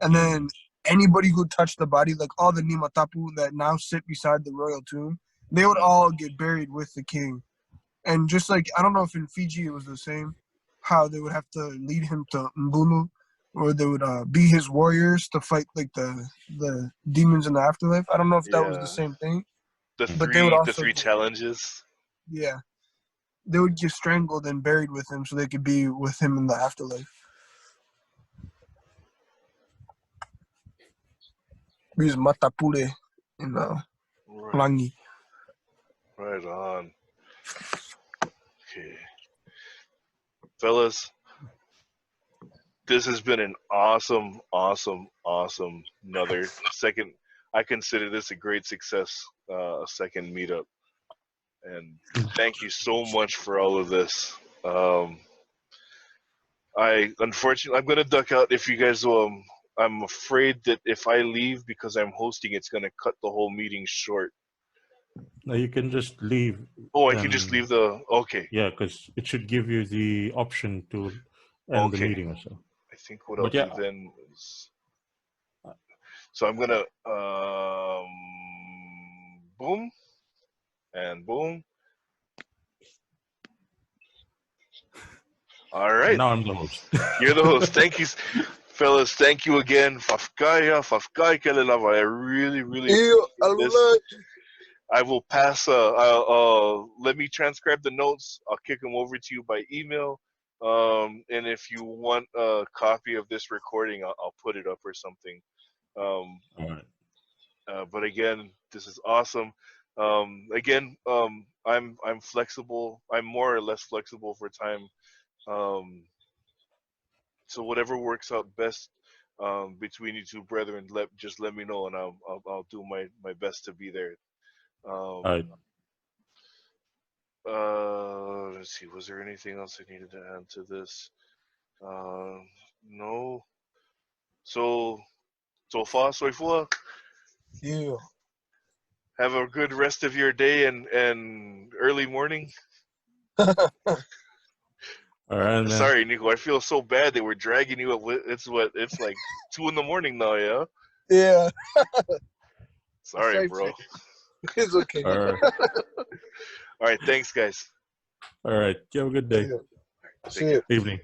And then anybody who touched the body, like all the Nimatapu that now sit beside the royal tomb, they would Mhm. all get buried with the king. And just like, I don't know if in Fiji it was the same, how they would have to lead him to Mbunu, or they would be his warriors to fight like the demons in the afterlife. I don't know if that was the Yeah. same thing, The but they would three the also three get, challenges. yeah, they would get strangled and buried with him so they could be with him in the afterlife. Because Matapule in Right. Langi. Right on. Okay. Fellas, this has been an awesome, awesome, awesome another second. I consider this a great success, second meetup. And thank you so much for all of this. I unfortunately I'm gonna duck out if you guys I'm afraid that if I leave because I'm hosting, it's gonna cut the whole meeting short. No, you can just leave. Oh, I can just Then leave the okay. yeah, because it should give you the option to end the Okay. meeting or so. I think what I'll But do yeah, then is, so I'm gonna boom and boom. All and right, now I'm the host. you're the host. Thank you, fellas. Thank you again. Fafkaya, Fafkai Kelelava. I really, really Ew, appreciate this. I will pass. Let me transcribe the notes. I'll kick them over to you by email. And if you want a copy of this recording, I'll put it up or something. All right. But again, this is awesome. Again, I'm flexible. I'm more or less flexible for time. Um, so whatever works out best between you two brethren, just let me know, and I'll do my best to be there. All Um, right. let's see. Was there anything else I needed to add to this? No. So far, so far. Yeah. Have a good rest of your day and early morning. All right, man. Sorry, Nico. I feel so bad that we're dragging you up. It's like 2 a.m. now. Yeah. Yeah. Sorry, Same bro. thing. It's okay. All right. All right. Thanks, guys. All right. You have a good day. Yeah. Take See care. ya. Evening.